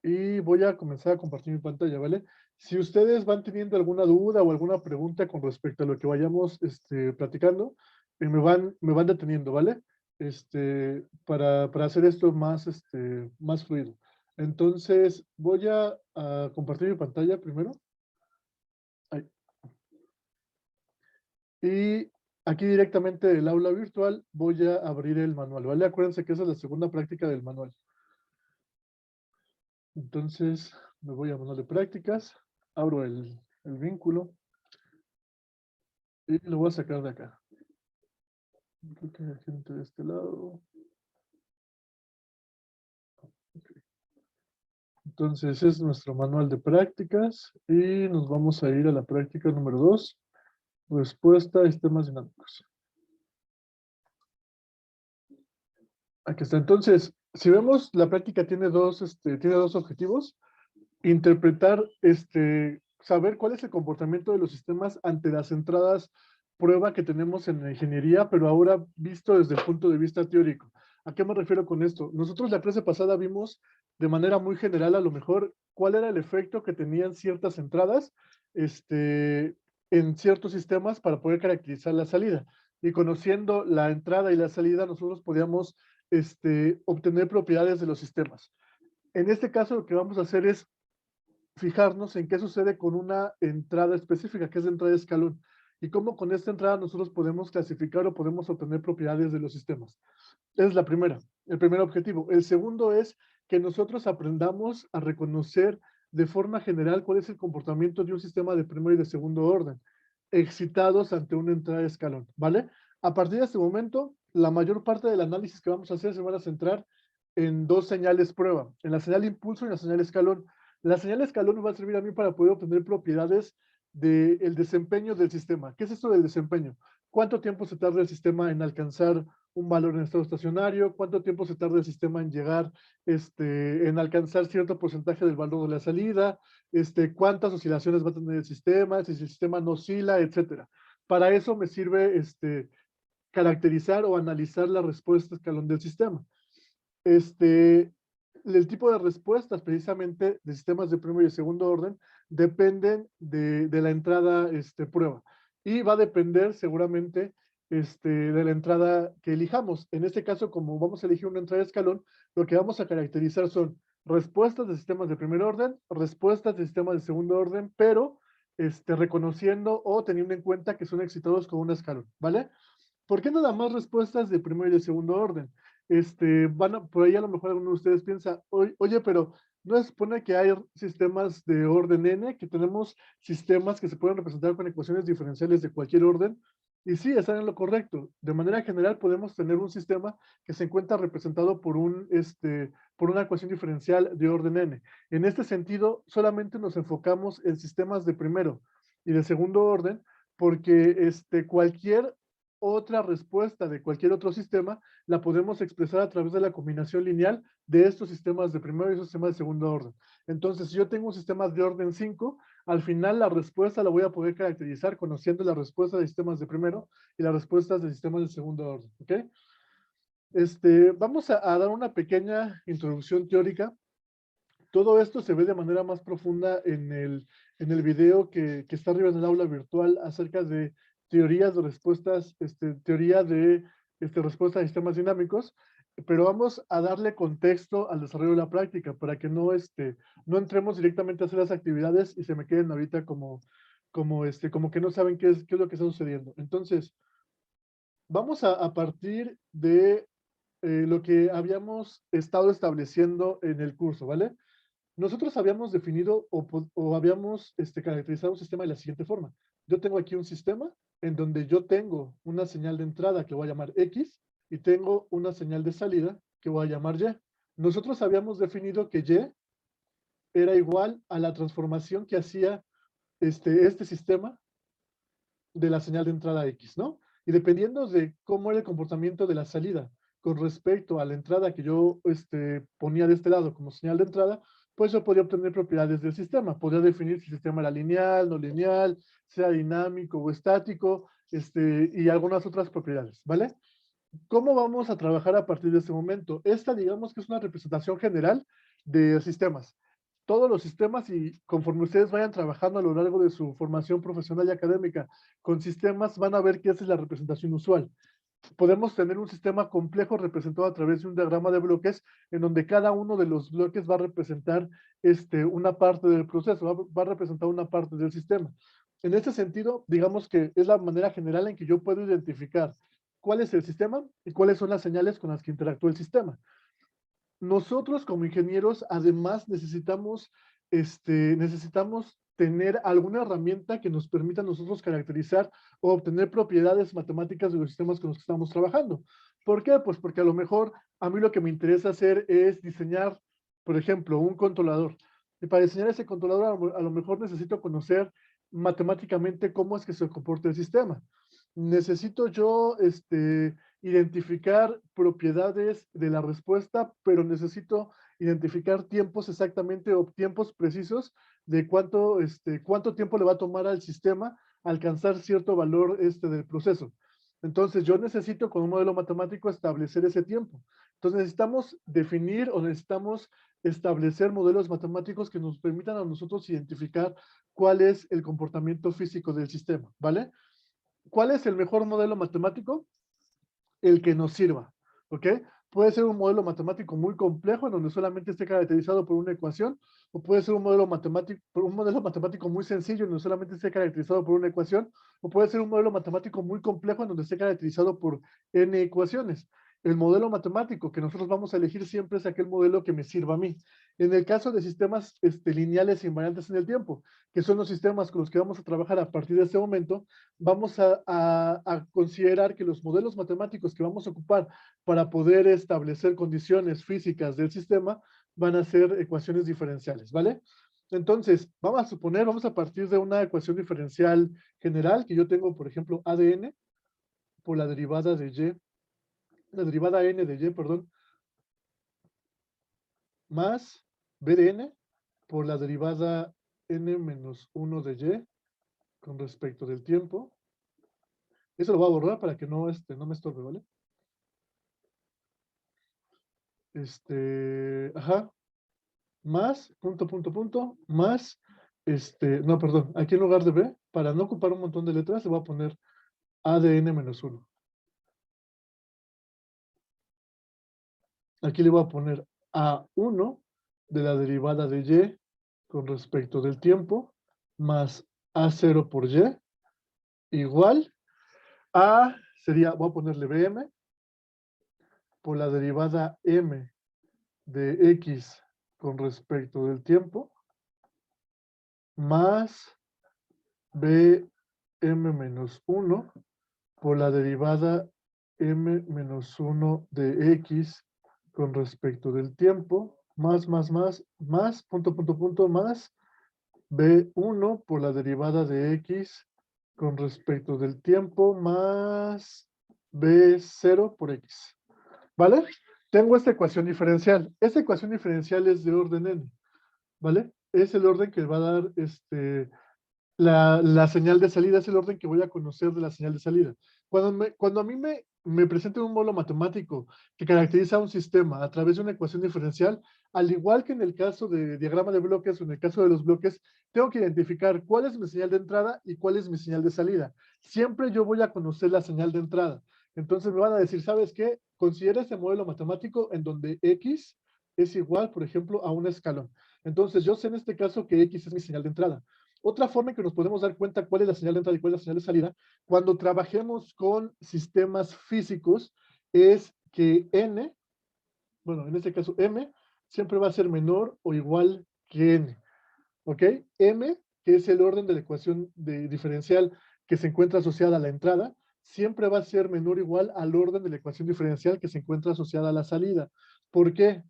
y voy a comenzar a compartir mi pantalla, ¿vale? Si ustedes van teniendo alguna duda o alguna pregunta con respecto a lo que vayamos platicando, me van deteniendo, ¿vale? Para hacer esto más, más fluido. Entonces, voy a compartir mi pantalla primero. Ahí. Y aquí directamente del aula virtual voy a abrir el manual, ¿vale? Acuérdense que esa es la segunda práctica del manual. Entonces, me voy a manual de prácticas, abro el vínculo y lo voy a sacar de acá. Creo que hay gente de este lado. Ok. Entonces, es nuestro manual de prácticas y nos vamos a ir a la práctica número 2, respuesta a sistemas dinámicos. Aquí está. Entonces, si vemos, la práctica tiene dos objetivos. Interpretar, saber cuál es el comportamiento de los sistemas ante las entradas prueba que tenemos en la ingeniería, pero ahora visto desde el punto de vista teórico. ¿A qué me refiero con esto? Nosotros la clase pasada vimos de manera muy general, a lo mejor, cuál era el efecto que tenían ciertas entradas, en ciertos sistemas para poder caracterizar la salida. Y conociendo la entrada y la salida, nosotros podíamos, obtener propiedades de los sistemas. En este caso, lo que vamos a hacer es fijarnos en qué sucede con una entrada específica, que es la entrada de escalón, y cómo con esta entrada nosotros podemos clasificar o podemos obtener propiedades de los sistemas. Esa es la primera, el primer objetivo. El segundo es que nosotros aprendamos a reconocer de forma general cuál es el comportamiento de un sistema de primer y de segundo orden, excitados ante una entrada de escalón, ¿vale? A partir de este momento, la mayor parte del análisis que vamos a hacer se van a centrar en dos señales prueba, en la señal impulso y en la señal escalón. La señal escalón me va a servir a mí para poder obtener propiedades del desempeño del sistema. ¿Qué es esto del desempeño? ¿Cuánto tiempo se tarda el sistema en alcanzar un valor en estado estacionario? ¿Cuánto tiempo se tarda el sistema en llegar, en alcanzar cierto porcentaje del valor de la salida? ¿Cuántas oscilaciones va a tener el sistema? Si el sistema no oscila, etcétera. Para eso me sirve, caracterizar o analizar la respuesta escalón del sistema. El tipo de respuestas precisamente de sistemas de primer y segundo orden dependen de la entrada prueba y va a depender seguramente de la entrada que elijamos. En este caso, como vamos a elegir una entrada de escalón, lo que vamos a caracterizar son respuestas de sistemas de primer orden, respuestas de sistemas de segundo orden, pero reconociendo o teniendo en cuenta que son excitados con un escalón, ¿vale? ¿Por qué nada más respuestas de primer y de segundo orden? Por ahí a lo mejor alguno de ustedes piensa, oye, pero no se supone que hay sistemas de orden n, que tenemos sistemas que se pueden representar con ecuaciones diferenciales de cualquier orden. Y sí, están en lo correcto. De manera general podemos tener un sistema que se encuentra representado por una ecuación diferencial de orden n. En este sentido, solamente nos enfocamos en sistemas de primero y de segundo orden, porque cualquier otra respuesta de cualquier otro sistema la podemos expresar a través de la combinación lineal de estos sistemas de primero y estos sistemas de segundo orden. Entonces, si yo tengo un sistema de orden 5, al final la respuesta la voy a poder caracterizar conociendo la respuesta de sistemas de primero y las respuestas de sistemas de segundo orden. ¿Ok? Vamos a dar una pequeña introducción teórica. Todo esto se ve de manera más profunda en el video que está arriba en el aula virtual acerca de teorías de respuestas, teoría de respuesta a sistemas dinámicos, pero vamos a darle contexto al desarrollo de la práctica para que no entremos directamente a hacer las actividades y se me queden ahorita como que no saben qué es lo que está sucediendo. Entonces, vamos a partir de lo que habíamos estado estableciendo en el curso, ¿vale? Nosotros habíamos definido o habíamos caracterizado un sistema de la siguiente forma. Yo tengo aquí un sistema en donde yo tengo una señal de entrada que voy a llamar X y tengo una señal de salida que voy a llamar Y. Nosotros habíamos definido que Y era igual a la transformación que hacía este sistema de la señal de entrada X, ¿no? Y dependiendo de cómo era el comportamiento de la salida con respecto a la entrada que yo ponía de este lado como señal de entrada, pues yo podía obtener propiedades del sistema. Podía definir si el sistema era lineal, no lineal, sea dinámico o estático, y algunas otras propiedades, ¿vale? ¿Cómo vamos a trabajar a partir de este momento? Esta, digamos que es una representación general de sistemas. todos los sistemas y conforme ustedes vayan trabajando a lo largo de su formación profesional y académica con sistemas, van a ver que esa es la representación usual. Podemos tener un sistema complejo representado a través de un diagrama de bloques en donde cada uno de los bloques va a representar una parte del proceso, va a representar una parte del sistema. En este sentido, digamos que es la manera general en que yo puedo identificar cuál es el sistema y cuáles son las señales con las que interactúa el sistema. Nosotros como ingenieros, además, necesitamos tener alguna herramienta que nos permita a nosotros caracterizar o obtener propiedades matemáticas de los sistemas con los que estamos trabajando. ¿Por qué? Pues porque a lo mejor a mí lo que me interesa hacer es diseñar, por ejemplo, un controlador. Y para diseñar ese controlador, a lo mejor necesito conocer matemáticamente cómo es que se comporta el sistema. Necesito yo, identificar propiedades de la respuesta, pero necesito identificar tiempos exactamente o tiempos precisos de cuánto tiempo le va a tomar al sistema alcanzar cierto valor del proceso. Entonces, yo necesito con un modelo matemático establecer ese tiempo. Entonces, necesitamos definir o necesitamos establecer modelos matemáticos que nos permitan a nosotros identificar cuál es el comportamiento físico del sistema, ¿vale? ¿Cuál es el mejor modelo matemático? El que nos sirva, ¿ok? Puede ser un modelo matemático muy complejo en donde solamente esté caracterizado por una ecuación, o puede ser un modelo matemático muy sencillo en donde solamente esté caracterizado por una ecuación, o puede ser un modelo matemático muy complejo en donde esté caracterizado por n ecuaciones. El modelo matemático que nosotros vamos a elegir siempre es aquel modelo que me sirva a mí. En el caso de sistemas lineales e invariantes en el tiempo, que son los sistemas con los que vamos a trabajar a partir de este momento, vamos a considerar que los modelos matemáticos que vamos a ocupar para poder establecer condiciones físicas del sistema van a ser ecuaciones diferenciales, ¿vale? Entonces, vamos a partir de una ecuación diferencial general que yo tengo, por ejemplo, A de n por la derivada de y, la derivada n de y, perdón, más b de n por la derivada n menos 1 de y con respecto del tiempo. Eso lo voy a borrar para que no me estorbe, ¿vale? Ajá, más, más, no, perdón, aquí en lugar de B, para no ocupar un montón de letras, le voy a poner A de n menos 1. Aquí le voy a poner A1 de la derivada de Y con respecto del tiempo, más A0 por Y, igual a, voy a ponerle BM, por la derivada M de X con respecto del tiempo, más BM menos 1 por la derivada M menos 1 de X con respecto del tiempo, más, más, B1 por la derivada de X con respecto del tiempo, más B0 por X. ¿Vale? Tengo esta ecuación diferencial. Esta ecuación diferencial es de orden n, ¿vale? Es el orden que va a dar la señal de salida, es el orden que voy a conocer de la señal de salida. Cuando a mí me presenten un módulo matemático que caracteriza un sistema a través de una ecuación diferencial, al igual que en el caso de diagrama de bloques o en el caso de los bloques, tengo que identificar cuál es mi señal de entrada y cuál es mi señal de salida. Siempre yo voy a conocer la señal de entrada. Entonces me van a decir, ¿sabes qué? Considera este modelo matemático en donde X es igual, por ejemplo, a un escalón. Entonces yo sé en este caso que X es mi señal de entrada. Otra forma en que nos podemos dar cuenta cuál es la señal de entrada y cuál es la señal de salida, cuando trabajemos con sistemas físicos, es que n, bueno, en este caso m, siempre va a ser menor o igual que n. ¿Ok? M, que es el orden de la ecuación diferencial que se encuentra asociada a la entrada, siempre va a ser menor o igual al orden de la ecuación diferencial que se encuentra asociada a la salida. ¿Por qué?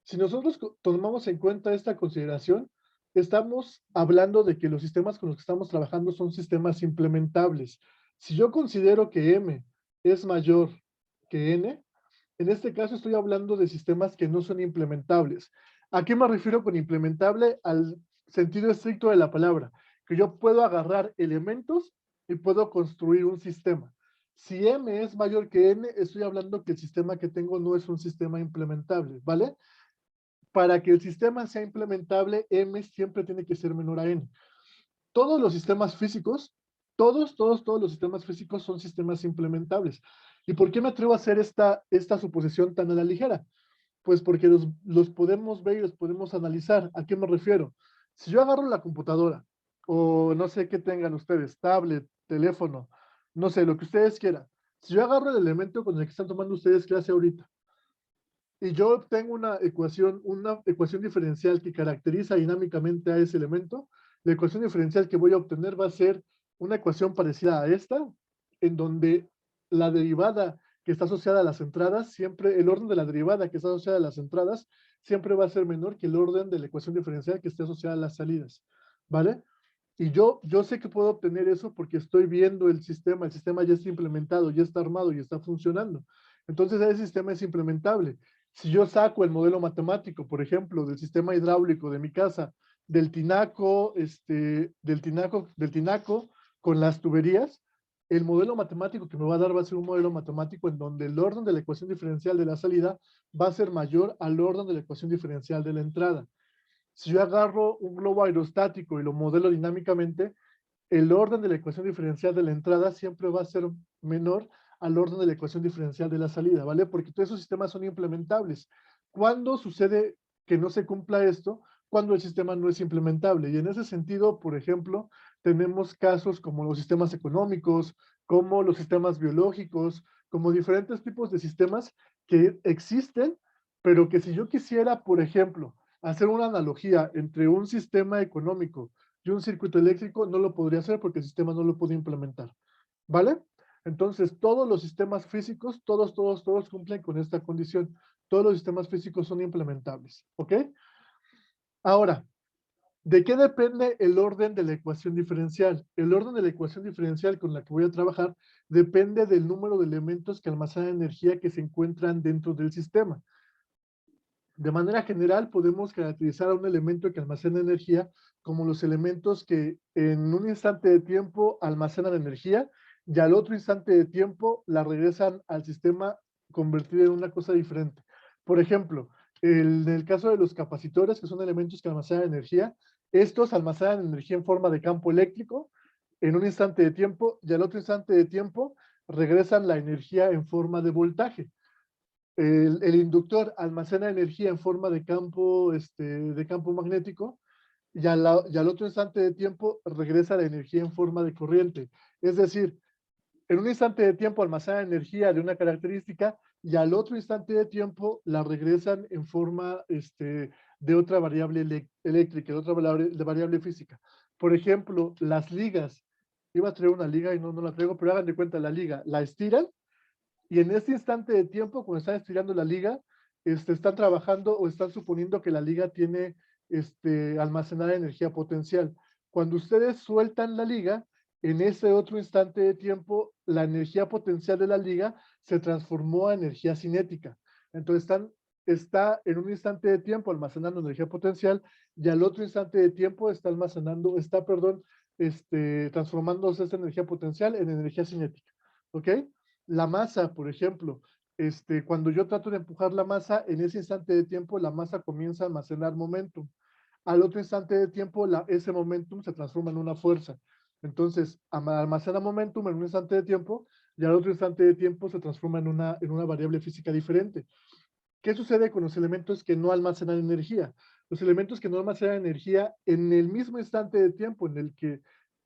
Si nosotros tomamos en cuenta esta consideración, estamos hablando de que los sistemas con los que estamos trabajando son sistemas implementables. Si yo considero que M es mayor que N, en este caso estoy hablando de sistemas que no son implementables. ¿A qué me refiero con implementable? Al sentido estricto de la palabra, que yo puedo agarrar elementos y puedo construir un sistema. Si M es mayor que N, estoy hablando que el sistema que tengo no es un sistema implementable, ¿vale? para que el sistema sea implementable, M siempre tiene que ser menor a N. Todos los sistemas físicos, todos los sistemas físicos son sistemas implementables. ¿Y por qué me atrevo a hacer esta suposición tan a la ligera? Pues porque los podemos ver y los podemos analizar. ¿A qué me refiero? Si yo agarro la computadora, o no sé qué tengan ustedes, tablet, teléfono, no sé, lo que ustedes quieran. Si yo agarro el elemento con el que están tomando ustedes clase ahorita, y yo obtengo una ecuación diferencial que caracteriza dinámicamente a ese elemento, la ecuación diferencial que voy a obtener va a ser una ecuación parecida a esta, en donde la derivada que está asociada a las entradas, siempre, el orden de la derivada que está asociada a las entradas, siempre va a ser menor que el orden de la ecuación diferencial que esté asociada a las salidas, ¿vale? Y yo sé que puedo obtener eso porque estoy viendo el sistema ya está implementado, ya está armado y está funcionando. Entonces ese sistema es implementable. Si yo saco el modelo matemático, por ejemplo, del sistema hidráulico de mi casa, del tinaco con las tuberías, el modelo matemático que me va a dar va a ser un modelo matemático en donde el orden de la ecuación diferencial de la salida va a ser mayor al orden de la ecuación diferencial de la entrada. Si yo agarro un globo aerostático y lo modelo dinámicamente, el orden de la ecuación diferencial de la entrada siempre va a ser menor al orden de la ecuación diferencial de la salida, ¿vale? Porque todos esos sistemas son implementables. ¿Cuándo sucede que no se cumpla esto? Cuando el sistema no es implementable. Y en ese sentido, por ejemplo, tenemos casos como los sistemas económicos, como los sistemas biológicos, como diferentes tipos de sistemas que existen, pero que si yo quisiera, por ejemplo, hacer una analogía entre un sistema económico y un circuito eléctrico, no lo podría hacer porque el sistema no lo puede implementar, ¿vale? Entonces, todos los sistemas físicos, todos cumplen con esta condición. Todos los sistemas físicos son implementables, ¿ok? Ahora, ¿de qué depende el orden de la ecuación diferencial? El orden de la ecuación diferencial con la que voy a trabajar depende del número de elementos que almacenan energía que se encuentran dentro del sistema. De manera general, podemos caracterizar a un elemento que almacena energía como los elementos que en un instante de tiempo almacenan energía y al otro instante de tiempo la regresan al sistema convertida en una cosa diferente. Por ejemplo, en el caso de los capacitores, que son elementos que almacenan energía, estos almacenan energía en forma de campo eléctrico en un instante de tiempo y al otro instante de tiempo regresan la energía en forma de voltaje. El inductor almacena energía en forma de campo magnético y al otro instante de tiempo regresa la energía en forma de corriente. Es decir, en un instante de tiempo almacena energía de una característica y al otro instante de tiempo la regresan en forma de otra variable eléctrica, de otra variable física. Por ejemplo, las ligas. Iba a traer una liga y no la traigo, pero hagan de cuenta la liga. La estiran y en este instante de tiempo, cuando están estirando la liga, están trabajando o están suponiendo que la liga tiene almacenada energía potencial. Cuando ustedes sueltan la liga, en ese otro instante de tiempo, la energía potencial de la liga se transformó a energía cinética. Entonces está en un instante de tiempo almacenando energía potencial y al otro instante de tiempo transformándose esa energía potencial en energía cinética. ¿Ok? La masa, por ejemplo, cuando yo trato de empujar la masa, en ese instante de tiempo la masa comienza a almacenar momentum. Al otro instante de tiempo, ese momentum se transforma en una fuerza. Entonces, almacena momentum en un instante de tiempo y al otro instante de tiempo se transforma en una variable física diferente. ¿Qué sucede con los elementos que no almacenan energía? Los elementos que no almacenan energía en el mismo instante de tiempo en el que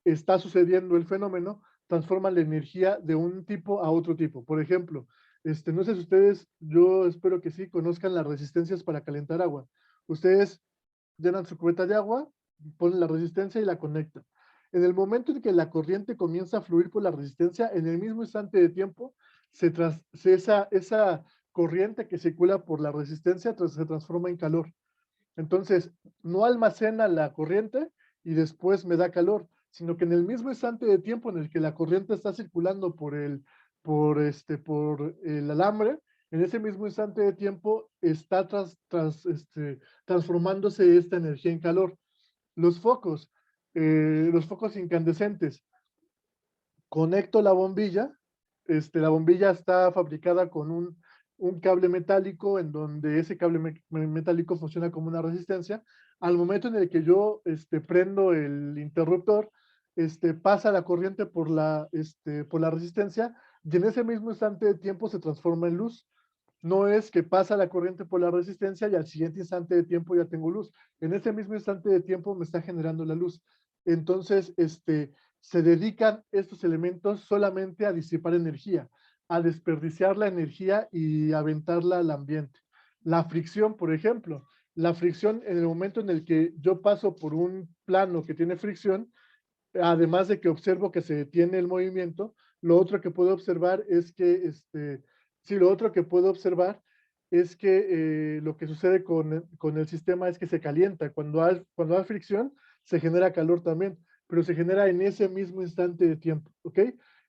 está sucediendo el fenómeno, transforman la energía de un tipo a otro tipo. Por ejemplo, no sé si ustedes, yo espero que sí, conozcan las resistencias para calentar agua. Ustedes llenan su cubeta de agua, ponen la resistencia y la conectan. En el momento en que la corriente comienza a fluir por la resistencia, en el mismo instante de tiempo, esa corriente que circula por la resistencia se transforma en calor. Entonces, no almacena la corriente y después me da calor, sino que en el mismo instante de tiempo en el que la corriente está circulando por el alambre, en ese mismo instante de tiempo está transformándose esta energía en calor. Los focos incandescentes, conecto la bombilla está fabricada con un cable metálico en donde ese cable metálico funciona como una resistencia. Al momento en el que yo prendo el interruptor, pasa la corriente por la resistencia y en ese mismo instante de tiempo se transforma en luz. No es que pasa la corriente por la resistencia y al siguiente instante de tiempo ya tengo luz. En ese mismo instante de tiempo me está generando la luz. Entonces, se dedican estos elementos solamente a disipar energía, a desperdiciar la energía y aventarla al ambiente. La fricción, por ejemplo, la fricción en el momento en el que yo paso por un plano que tiene fricción, además de que observo que se detiene el movimiento, lo otro que puedo observar es que, sí, lo otro que puedo observar es que lo que sucede con el sistema es que se calienta. Cuando hay fricción, se genera calor también, pero se genera en ese mismo instante de tiempo, ¿ok?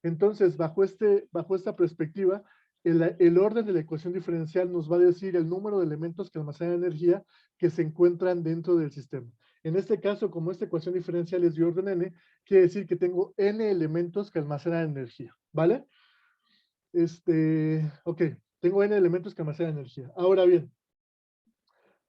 Entonces, bajo esta perspectiva, el orden de la ecuación diferencial nos va a decir el número de elementos que almacenan energía que se encuentran dentro del sistema. En este caso, como esta ecuación diferencial es de orden n, quiere decir que tengo n elementos que almacenan energía, ¿vale? Ok, tengo n elementos que almacenan energía. Ahora bien,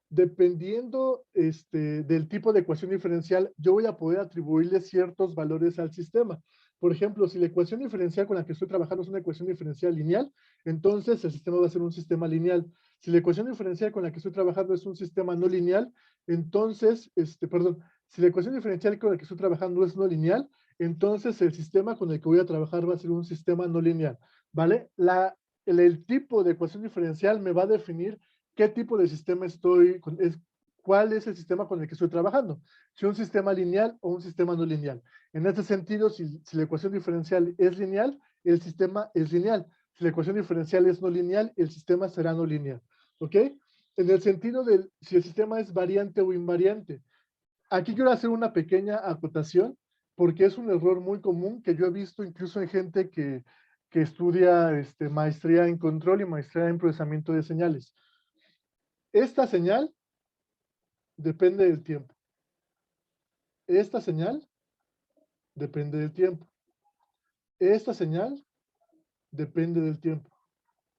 dependiendo del tipo de ecuación diferencial, yo voy a poder atribuirle ciertos valores al sistema. Por ejemplo, si la ecuación diferencial con la que estoy trabajando es una ecuación diferencial lineal, entonces el sistema va a ser un sistema lineal. Si la ecuación diferencial con la que estoy trabajando es un sistema no lineal, entonces, perdón, si la ecuación diferencial con la que estoy trabajando es no lineal, entonces el sistema con el que voy a trabajar va a ser un sistema no lineal, ¿vale? El tipo de ecuación diferencial me va a definir qué tipo de sistema cuál es el sistema con el que estoy trabajando, si un sistema lineal o un sistema no lineal. En este sentido, si la ecuación diferencial es lineal, el sistema es lineal. Si la ecuación diferencial es no lineal, el sistema será no lineal. ¿Ok? En el sentido de si el sistema es variante o invariante. Aquí quiero hacer una pequeña acotación, porque es un error muy común que yo he visto incluso en gente que estudia maestría en control y maestría en procesamiento de señales. Esta señal depende del tiempo. Esta señal depende del tiempo. Esta señal depende del tiempo.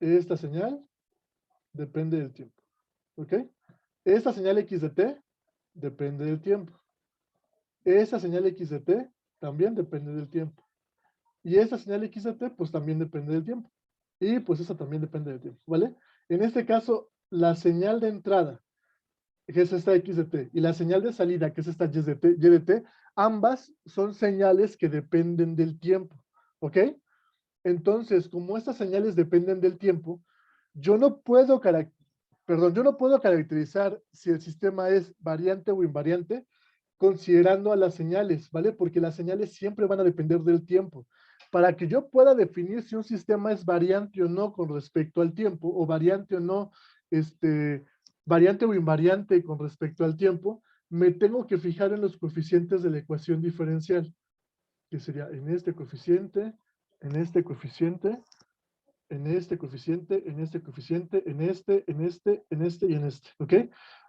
Esta señal depende del tiempo. ¿Ok? Esta señal X de T depende del tiempo. Esta señal X de T también depende del tiempo. Y esta señal X de T pues también depende del tiempo. Y pues esa también depende del tiempo. ¿Vale? En este caso, la señal de entrada, que es esta X de T, y la señal de salida, que es esta Y de T, ambas son señales que dependen del tiempo, ¿ok? Entonces, como estas señales dependen del tiempo, yo no puedo, yo no puedo caracterizar si el sistema es variante o invariante considerando a las señales, ¿vale? Porque las señales siempre van a depender del tiempo. Para que yo pueda definir si un sistema es variante o no con respecto al tiempo, o variante o no, variante o invariante con respecto al tiempo, me tengo que fijar en los coeficientes de la ecuación diferencial, que sería en este coeficiente, en este coeficiente, en este coeficiente, en este coeficiente, en este, en este, en este y en este, ¿ok?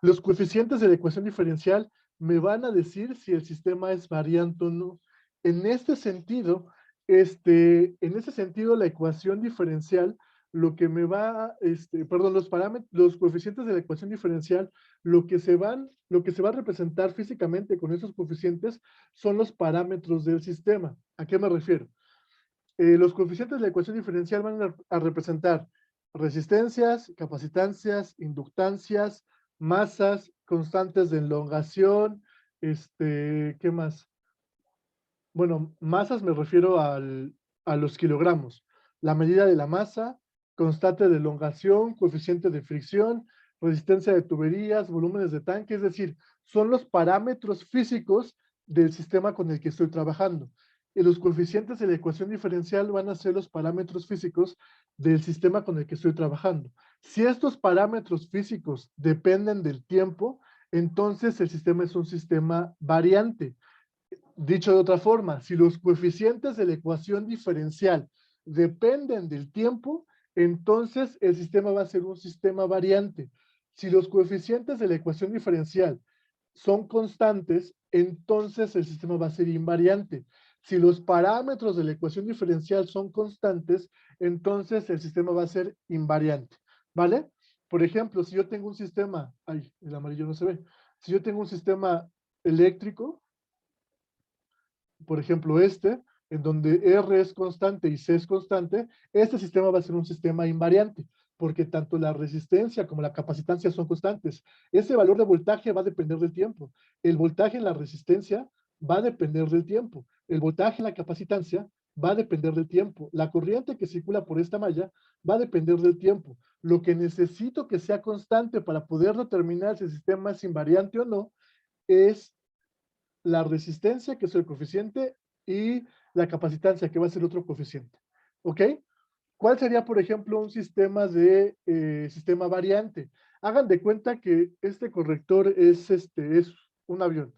Los coeficientes de la ecuación diferencial me van a decir si el sistema es variante o no. En este sentido, la ecuación diferencial, lo que me va, perdón, los parámetros, los coeficientes de la ecuación diferencial, lo que se va a representar físicamente con esos coeficientes son los parámetros del sistema. ¿A qué me refiero? Los coeficientes de la ecuación diferencial van a representar resistencias, capacitancias, inductancias, masas, constantes de elongación, ¿qué más? Bueno, masas me refiero a los kilogramos. La medida de la masa, constante de elongación, coeficiente de fricción, resistencia de tuberías, volúmenes de tanque, es decir, son los parámetros físicos del sistema con el que estoy trabajando. Y los coeficientes de la ecuación diferencial van a ser los parámetros físicos del sistema con el que estoy trabajando. Si estos parámetros físicos dependen del tiempo, entonces el sistema es un sistema variante. Dicho de otra forma, si los coeficientes de la ecuación diferencial dependen del tiempo, entonces el sistema va a ser un sistema variante. Si los coeficientes de la ecuación diferencial son constantes, entonces el sistema va a ser invariante. Si los parámetros de la ecuación diferencial son constantes, entonces el sistema va a ser invariante. ¿vale? Por ejemplo, si yo tengo un sistema, ay, el amarillo no se ve, si yo tengo un sistema eléctrico, por ejemplo en donde R es constante y C es constante, este sistema va a ser un sistema invariante, porque tanto la resistencia como la capacitancia son constantes. Ese valor de voltaje va a depender del tiempo. El voltaje en la resistencia va a depender del tiempo. El voltaje en la capacitancia va a depender del tiempo. La corriente que circula por esta malla va a depender del tiempo. Lo que necesito que sea constante para poder determinar si el sistema es invariante o no es la resistencia, que es el coeficiente, y la capacitancia, que va a ser otro coeficiente. ¿Ok? ¿Cuál sería, por ejemplo, un sistema de sistema variante? Hagan de cuenta que este corrector es un avión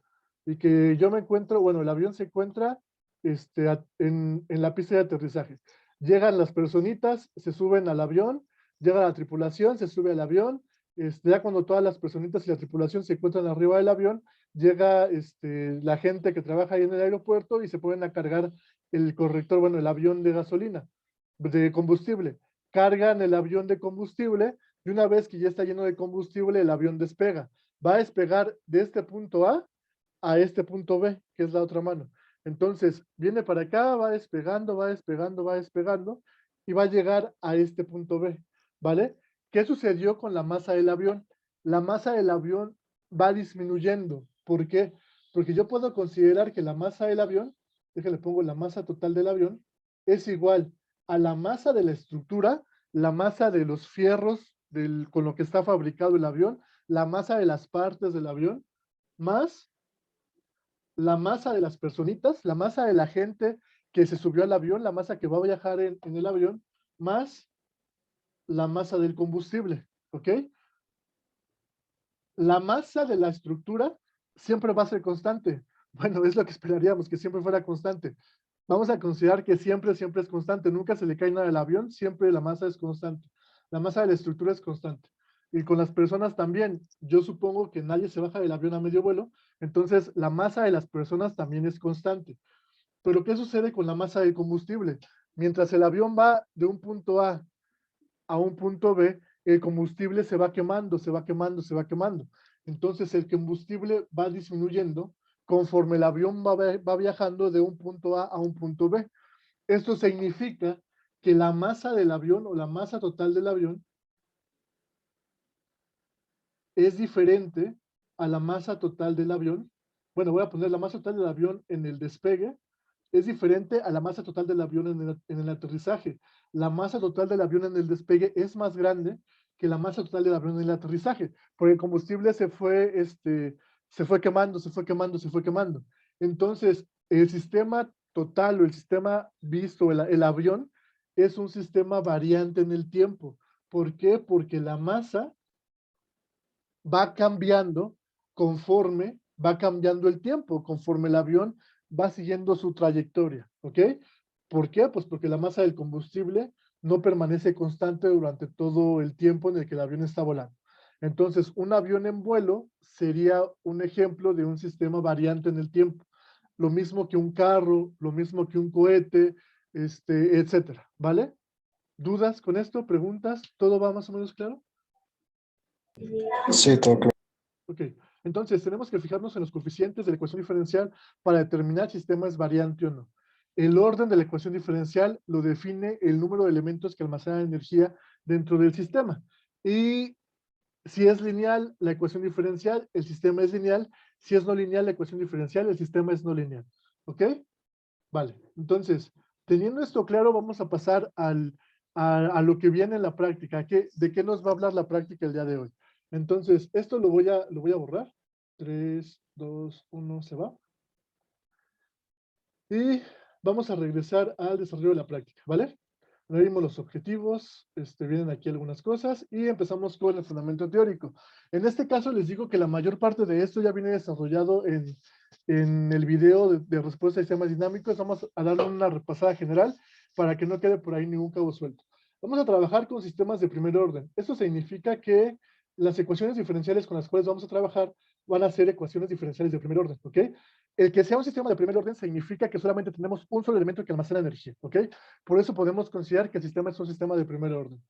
y que yo me encuentro, bueno, el avión se encuentra en la pista de aterrizaje. Llegan las personitas, se suben al avión, llega la tripulación, se sube al avión, ya cuando todas las personitas y la tripulación se encuentran arriba del avión, llega la gente que trabaja ahí en el aeropuerto y se ponen a cargar el corrector, bueno, el avión de gasolina, de combustible. Cargan el avión de combustible y una vez que ya está lleno de combustible, el avión despega. Va a despegar de este punto A este punto B, que es la otra mano. Entonces, viene para acá, va despegando, va despegando, va despegando y va a llegar a este punto B, ¿vale? ¿Qué sucedió con la masa del avión? La masa del avión va disminuyendo. ¿Por qué? Porque yo puedo considerar que la masa del avión, déjale pongo la masa total del avión, es igual a la masa de la estructura, la masa de los fierros con lo que está fabricado el avión, la masa de las partes del avión, más la masa de las personitas, la masa de la gente que se subió al avión, la masa que va a viajar en el avión, más la masa del combustible, ¿ok? La masa de la estructura siempre va a ser constante. Bueno, es lo que esperaríamos, que siempre fuera constante. Vamos a considerar que siempre, siempre es constante. Nunca se le cae nada al avión, siempre la masa es constante. La masa de la estructura es constante. Y con las personas también. Yo supongo que nadie se baja del avión a medio vuelo, entonces la masa de las personas también es constante. Pero ¿qué sucede con la masa del combustible? Mientras el avión va de un punto a un punto B, el combustible se va quemando, se va quemando, se va quemando. Entonces el combustible va disminuyendo conforme el avión va viajando de un punto A un punto B. Esto significa que la masa del avión o la masa total del avión es diferente a la masa total del avión. Bueno, voy a poner la masa total del avión en el despegue, es diferente a la masa total del avión en el aterrizaje. La masa total del avión en el despegue es más grande que la masa total del avión en el aterrizaje, porque el combustible se fue quemando, se fue quemando, se fue quemando. Entonces, el sistema total o el sistema visto, el avión, es un sistema variante en el tiempo. ¿Por qué? Porque la masa va cambiando conforme va cambiando el tiempo, conforme el avión va siguiendo su trayectoria, ¿ok? ¿Por qué? Pues porque la masa del combustible no permanece constante durante todo el tiempo en el que el avión está volando. Entonces, un avión en vuelo sería un ejemplo de un sistema variante en el tiempo. Lo mismo que un carro, lo mismo que un cohete, etcétera, ¿vale? ¿Dudas con esto? ¿Preguntas? ¿Todo va más o menos claro? Sí, todo claro. Ok, entonces tenemos que fijarnos en los coeficientes de la ecuación diferencial para determinar si el sistema es variante o no. El orden de la ecuación diferencial lo define el número de elementos que almacenan energía dentro del sistema. Y si es lineal la ecuación diferencial, el sistema es lineal. Si es no lineal la ecuación diferencial, el sistema es no lineal. ¿Ok? Vale, entonces, teniendo esto claro, vamos a pasar a lo que viene en la práctica. ¿De qué nos va a hablar la práctica el día de hoy? Entonces, esto lo voy a borrar. 3, 2, 1, se va. Y vamos a regresar al desarrollo de la práctica, ¿vale? Vimos los objetivos, vienen aquí algunas cosas y empezamos con el fundamento teórico. En este caso les digo que la mayor parte de esto ya viene desarrollado en el video de respuesta a sistemas dinámicos. Vamos a darle una repasada general para que no quede por ahí ningún cabo suelto. Vamos a trabajar con sistemas de primer orden. Esto significa que las ecuaciones diferenciales con las cuales vamos a trabajar van a ser ecuaciones diferenciales de primer orden, ¿ok? El que sea un sistema de primer orden significa que solamente tenemos un solo elemento que almacena energía, ¿ok? Por eso podemos considerar que el sistema es un sistema de primer orden.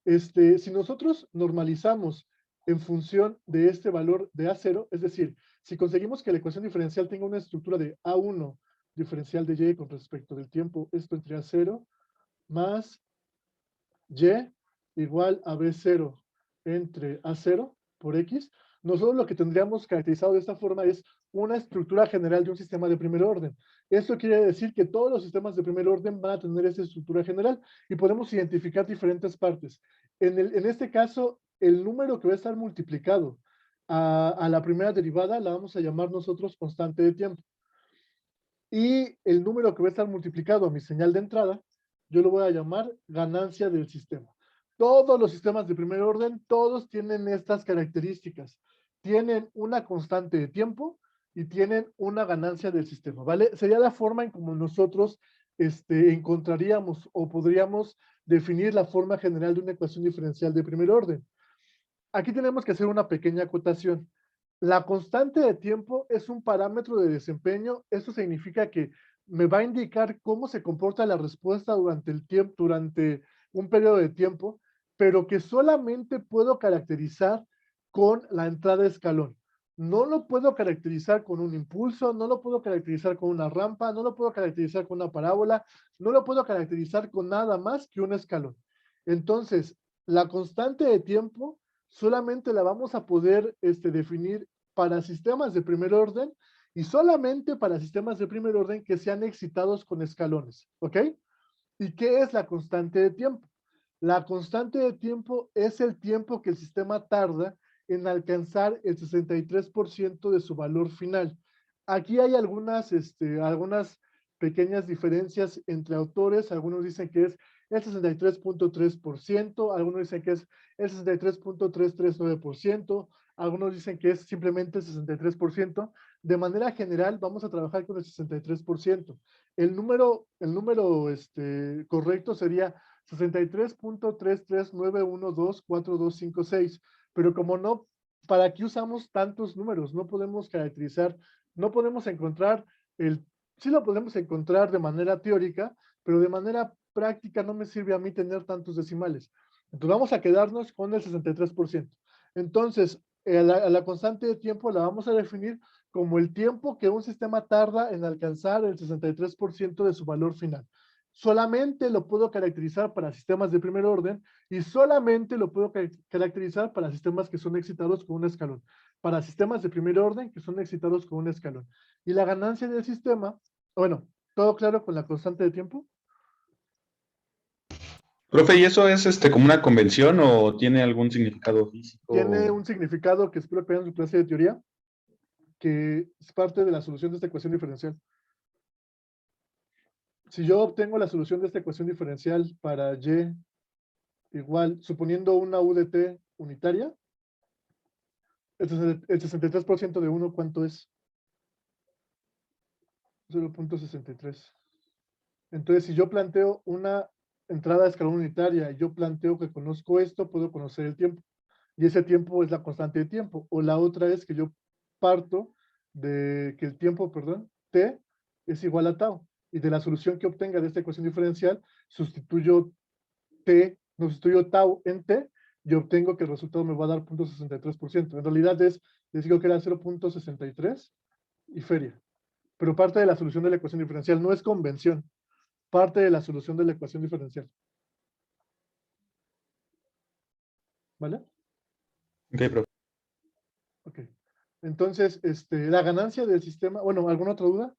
Si nosotros normalizamos en función de este valor de A0, es decir, si conseguimos que la ecuación diferencial tenga una estructura de A1 diferencial de Y con respecto del tiempo, esto entre A0 más Y igual a B0 entre A0 por X, nosotros lo que tendríamos caracterizado de esta forma es una estructura general de un sistema de primer orden. Esto quiere decir que todos los sistemas de primer orden van a tener esa estructura general y podemos identificar diferentes partes. En este caso, el número que va a estar multiplicado a la primera derivada la vamos a llamar nosotros constante de tiempo. Y el número que va a estar multiplicado a mi señal de entrada, yo lo voy a llamar ganancia del sistema. Todos los sistemas de primer orden, todos tienen estas características. Tienen una constante de tiempo y tienen una ganancia del sistema, ¿vale? Sería la forma en como nosotros encontraríamos o podríamos definir la forma general de una ecuación diferencial de primer orden. Aquí tenemos que hacer una pequeña acotación. La constante de tiempo es un parámetro de desempeño. Eso significa que me va a indicar cómo se comporta la respuesta durante el tiempo, durante un periodo de tiempo, pero que solamente puedo caracterizar con la entrada de escalón. No lo puedo caracterizar con un impulso, no lo puedo caracterizar con una rampa, no lo puedo caracterizar con una parábola, no lo puedo caracterizar con nada más que un escalón. Entonces, la constante de tiempo solamente la vamos a poder definir para sistemas de primer orden y solamente para sistemas de primer orden que sean excitados con escalones, ¿ok? ¿Y qué es la constante de tiempo? La constante de tiempo es el tiempo que el sistema tarda en alcanzar el 63% de su valor final. Aquí hay algunas pequeñas diferencias entre autores. Algunos dicen que es el 63.3%, algunos dicen que es el 63.339%, algunos dicen que es simplemente el 63%. De manera general, vamos a trabajar con el 63%. El número correcto sería 63.339124256, pero como no, ¿para qué usamos tantos números? No podemos caracterizar, no podemos encontrar sí lo podemos encontrar de manera teórica, pero de manera práctica no me sirve a mí tener tantos decimales. Entonces vamos a quedarnos con el 63%. Entonces, a la constante de tiempo la vamos a definir como el tiempo que un sistema tarda en alcanzar el 63% de su valor final. Solamente lo puedo caracterizar para sistemas de primer orden y solamente lo puedo caracterizar para sistemas que son excitados con un escalón. Para sistemas de primer orden que son excitados con un escalón. Y la ganancia del sistema, bueno, ¿todo claro con la constante de tiempo? Profe, ¿y eso es como una convención o tiene algún significado Tiene físico? un significado que espero que vean en su clase de teoría, que es parte de la solución de esta ecuación diferencial. Si yo obtengo la solución de esta ecuación diferencial para y igual, suponiendo una UDT unitaria, el 63% de 1, ¿cuánto es? 0.63. Entonces, si yo planteo una entrada a escalón unitaria y yo planteo que conozco esto, puedo conocer el tiempo. Y ese tiempo es la constante de tiempo. O la otra es que yo parto de que el tiempo, perdón, t es igual a tau. Y de la solución que obtenga de esta ecuación diferencial, sustituyo sustituyo tau en t y obtengo que el resultado me va a dar 0.63%. En realidad les digo que era 0.63 y feria. Pero parte de la solución de la ecuación diferencial no es convención. Parte de la solución de la ecuación diferencial. ¿Vale? Ok, profe. Ok. Entonces, la ganancia del sistema, bueno, ¿alguna otra duda?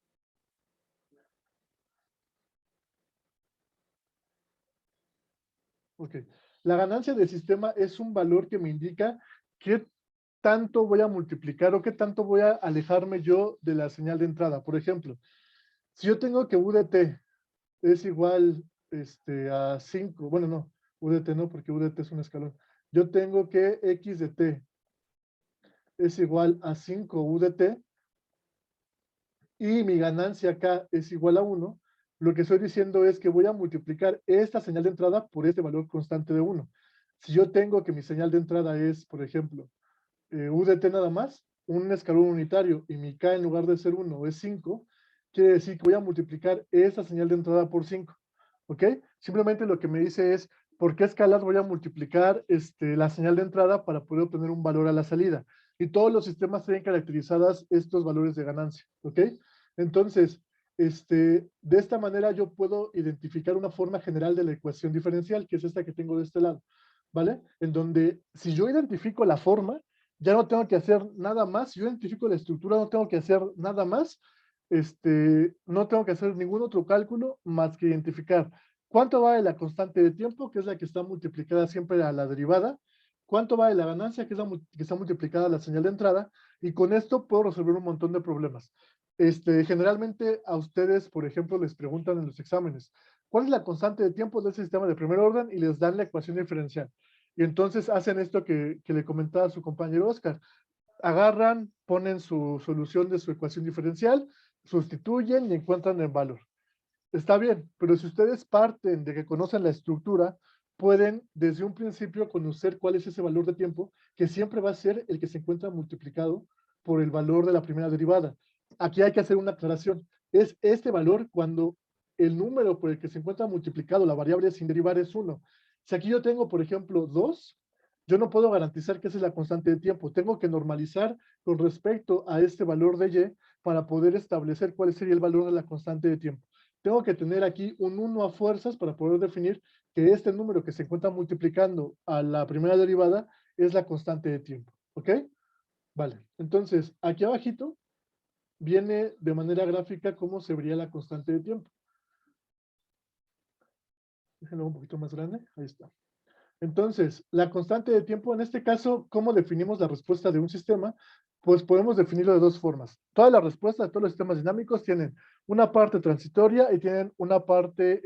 Ok. La ganancia del sistema es un valor que me indica qué tanto voy a multiplicar o qué tanto voy a alejarme yo de la señal de entrada. Por ejemplo, si yo tengo que U de t es igual a 5, bueno, no, U de t no, porque U de t es un escalón. Yo tengo que X de t es igual a 5 U de t y mi ganancia acá es igual a 1, lo que estoy diciendo es que voy a multiplicar esta señal de entrada por este valor constante de 1. Si yo tengo que mi señal de entrada es, por ejemplo, U de t nada más, un escalón unitario, y mi K en lugar de ser 1 es 5, quiere decir que voy a multiplicar esta señal de entrada por 5. ¿Ok? Simplemente lo que me dice es ¿Por qué escalas? Voy a multiplicar la señal de entrada para poder obtener un valor a la salida. Y todos los sistemas tienen caracterizadas estos valores de ganancia, ¿ok? Entonces, de esta manera yo puedo identificar una forma general de la ecuación diferencial, que es esta que tengo de este lado, ¿vale? En donde si yo identifico la forma, ya no tengo que hacer nada más. Si yo identifico la estructura, no tengo que hacer nada más. No tengo que hacer ningún otro cálculo más que identificar cuánto vale la constante de tiempo, que es la que está multiplicada siempre a la derivada, cuánto vale la ganancia, que es que está multiplicada a la señal de entrada, y con esto puedo resolver un montón de problemas. Generalmente a ustedes, por ejemplo, les preguntan en los exámenes, ¿cuál es la constante de tiempo de ese sistema de primer orden? Y les dan la ecuación diferencial. Y entonces hacen esto que le comentaba su compañero Oscar. Agarran, ponen su solución de su ecuación diferencial, sustituyen y encuentran el valor. Está bien, pero si ustedes parten de que conocen la estructura, pueden desde un principio conocer cuál es ese valor de tiempo, que siempre va a ser el que se encuentra multiplicado por el valor de la primera derivada. Aquí hay que hacer una aclaración. Es este valor cuando el número por el que se encuentra multiplicado la variable sin derivar es 1. Si aquí yo tengo, por ejemplo, 2, yo no puedo garantizar que esa es la constante de tiempo. Tengo que normalizar con respecto a este valor de y para poder establecer cuál sería el valor de la constante de tiempo. Tengo que tener aquí un 1 a fuerzas para poder definir que este número que se encuentra multiplicando a la primera derivada es la constante de tiempo. ¿Ok? Vale. Entonces, aquí abajito viene de manera gráfica cómo se vería la constante de tiempo. Déjenlo un poquito más grande. Ahí está. Entonces, la constante de tiempo, en este caso, ¿cómo definimos la respuesta de un sistema? Pues podemos definirlo de dos formas. Todas las respuestas de todos los sistemas dinámicos tienen una parte transitoria y tienen una parte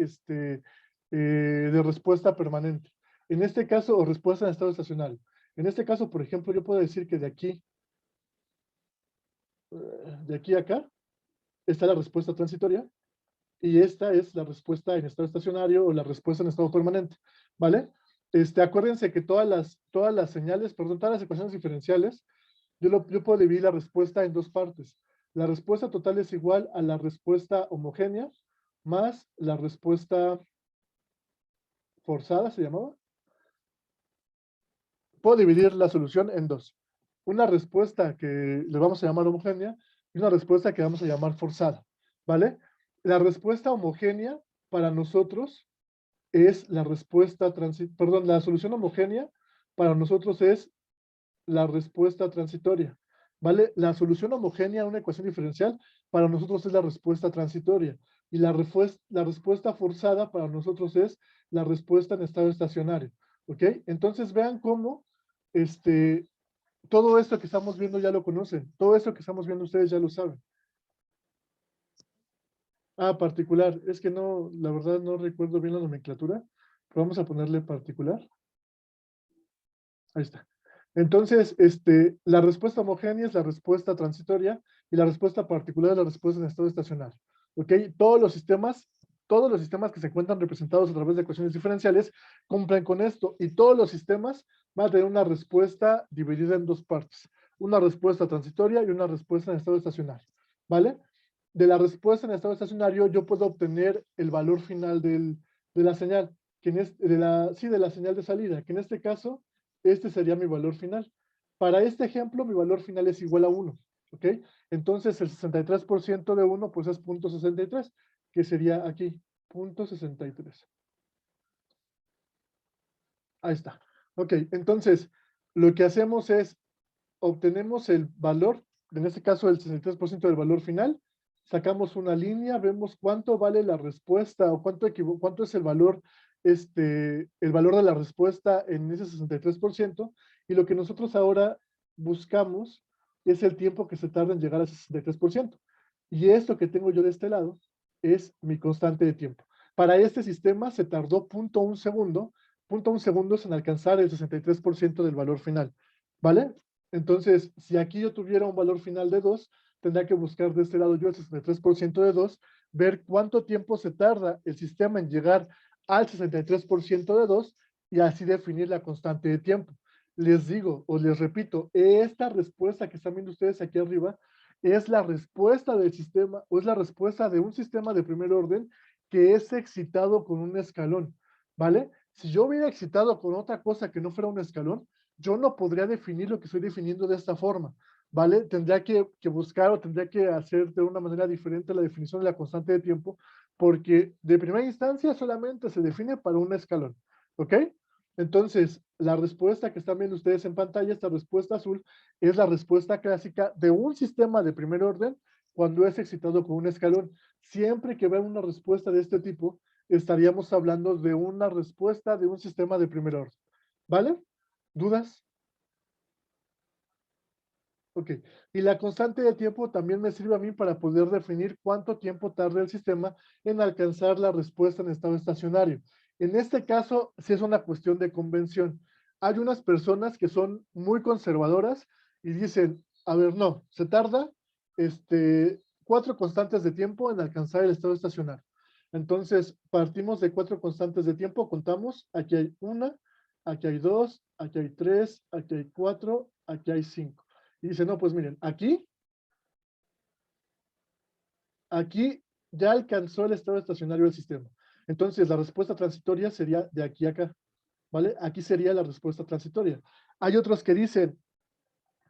de respuesta permanente. En este caso, o respuesta en estado estacionario. En este caso, por ejemplo, yo puedo decir que de aquí a acá, está la respuesta transitoria y esta es la respuesta en estado estacionario o la respuesta en estado permanente, ¿vale? Acuérdense que todas las señales, perdón, todas las ecuaciones diferenciales, yo puedo dividir la respuesta en dos partes. La respuesta total es igual a la respuesta homogénea más la respuesta forzada, ¿se llamaba? Puedo dividir la solución en dos. Una respuesta que le vamos a llamar homogénea y una respuesta que vamos a llamar forzada, ¿vale? La respuesta homogénea para nosotros es la respuesta perdón, la solución homogénea para nosotros es la respuesta transitoria, ¿vale? La solución homogénea a una ecuación diferencial para nosotros es la respuesta transitoria y la respuesta forzada para nosotros es la respuesta en estado estacionario, ¿ok? Entonces vean cómo todo esto que estamos viendo ya lo conocen, todo esto que estamos viendo ustedes ya lo saben. Ah, particular, es que no, la verdad no recuerdo bien la nomenclatura, pero vamos a ponerle particular. Ahí está. Entonces, la respuesta homogénea es la respuesta transitoria y la respuesta particular es la respuesta en estado estacionario. ¿Ok? Todos los sistemas que se encuentran representados a través de ecuaciones diferenciales cumplen con esto y todos los sistemas van a tener una respuesta dividida en dos partes. Una respuesta transitoria y una respuesta en estado estacionario. ¿Vale? De la respuesta en estado estacionario yo puedo obtener el valor final de la señal, de la señal de salida, que en este caso este sería mi valor final. Para este ejemplo, mi valor final es igual a 1, ¿ok? Entonces, el 63% de 1, pues es 0.63, que sería aquí, 0.63. Ahí está. Ok, entonces, lo que hacemos es, obtenemos el valor, en este caso el 63% del valor final, sacamos una línea, vemos cuánto vale la respuesta o cuánto es el valor de la respuesta en ese 63%, y lo que nosotros ahora buscamos es el tiempo que se tarda en llegar a ese 63%. Y esto que tengo yo de este lado es mi constante de tiempo. Para este sistema se tardó 0.1 segundo, 0.1 segundos en alcanzar el 63% del valor final, ¿vale? Entonces, si aquí yo tuviera un valor final de 2, tendría que buscar de este lado yo el 63% de 2, ver cuánto tiempo se tarda el sistema en llegar al 63% de 2 y así definir la constante de tiempo. Les digo, o les repito, esta respuesta que están viendo ustedes aquí arriba es la respuesta del sistema, o es la respuesta de un sistema de primer orden que es excitado con un escalón, ¿vale? Si yo hubiera excitado con otra cosa que no fuera un escalón, yo no podría definir lo que estoy definiendo de esta forma, ¿vale? Tendría que buscar o tendría que hacer de una manera diferente la definición de la constante de tiempo, porque de primera instancia solamente se define para un escalón, ¿ok? Entonces, la respuesta que están viendo ustedes en pantalla, esta respuesta azul, es la respuesta clásica de un sistema de primer orden cuando es excitado con un escalón. Siempre que vea una respuesta de este tipo, estaríamos hablando de una respuesta de un sistema de primer orden. ¿Vale? ¿Dudas? Ok. Y la constante de tiempo también me sirve a mí para poder definir cuánto tiempo tarda el sistema en alcanzar la respuesta en estado estacionario. En este caso, sí es una cuestión de convención. Hay unas personas que son muy conservadoras y dicen, a ver, no, se tarda 4 constantes de tiempo en alcanzar el estado estacionario. Entonces, partimos de 4 constantes de tiempo, contamos, aquí hay una, aquí hay 2, aquí hay 3, aquí hay 4, aquí hay 5. Y dice, no, pues miren, aquí ya alcanzó el estado estacionario del sistema. Entonces, la respuesta transitoria sería de aquí a acá, ¿vale? Aquí sería la respuesta transitoria. Hay otros que dicen,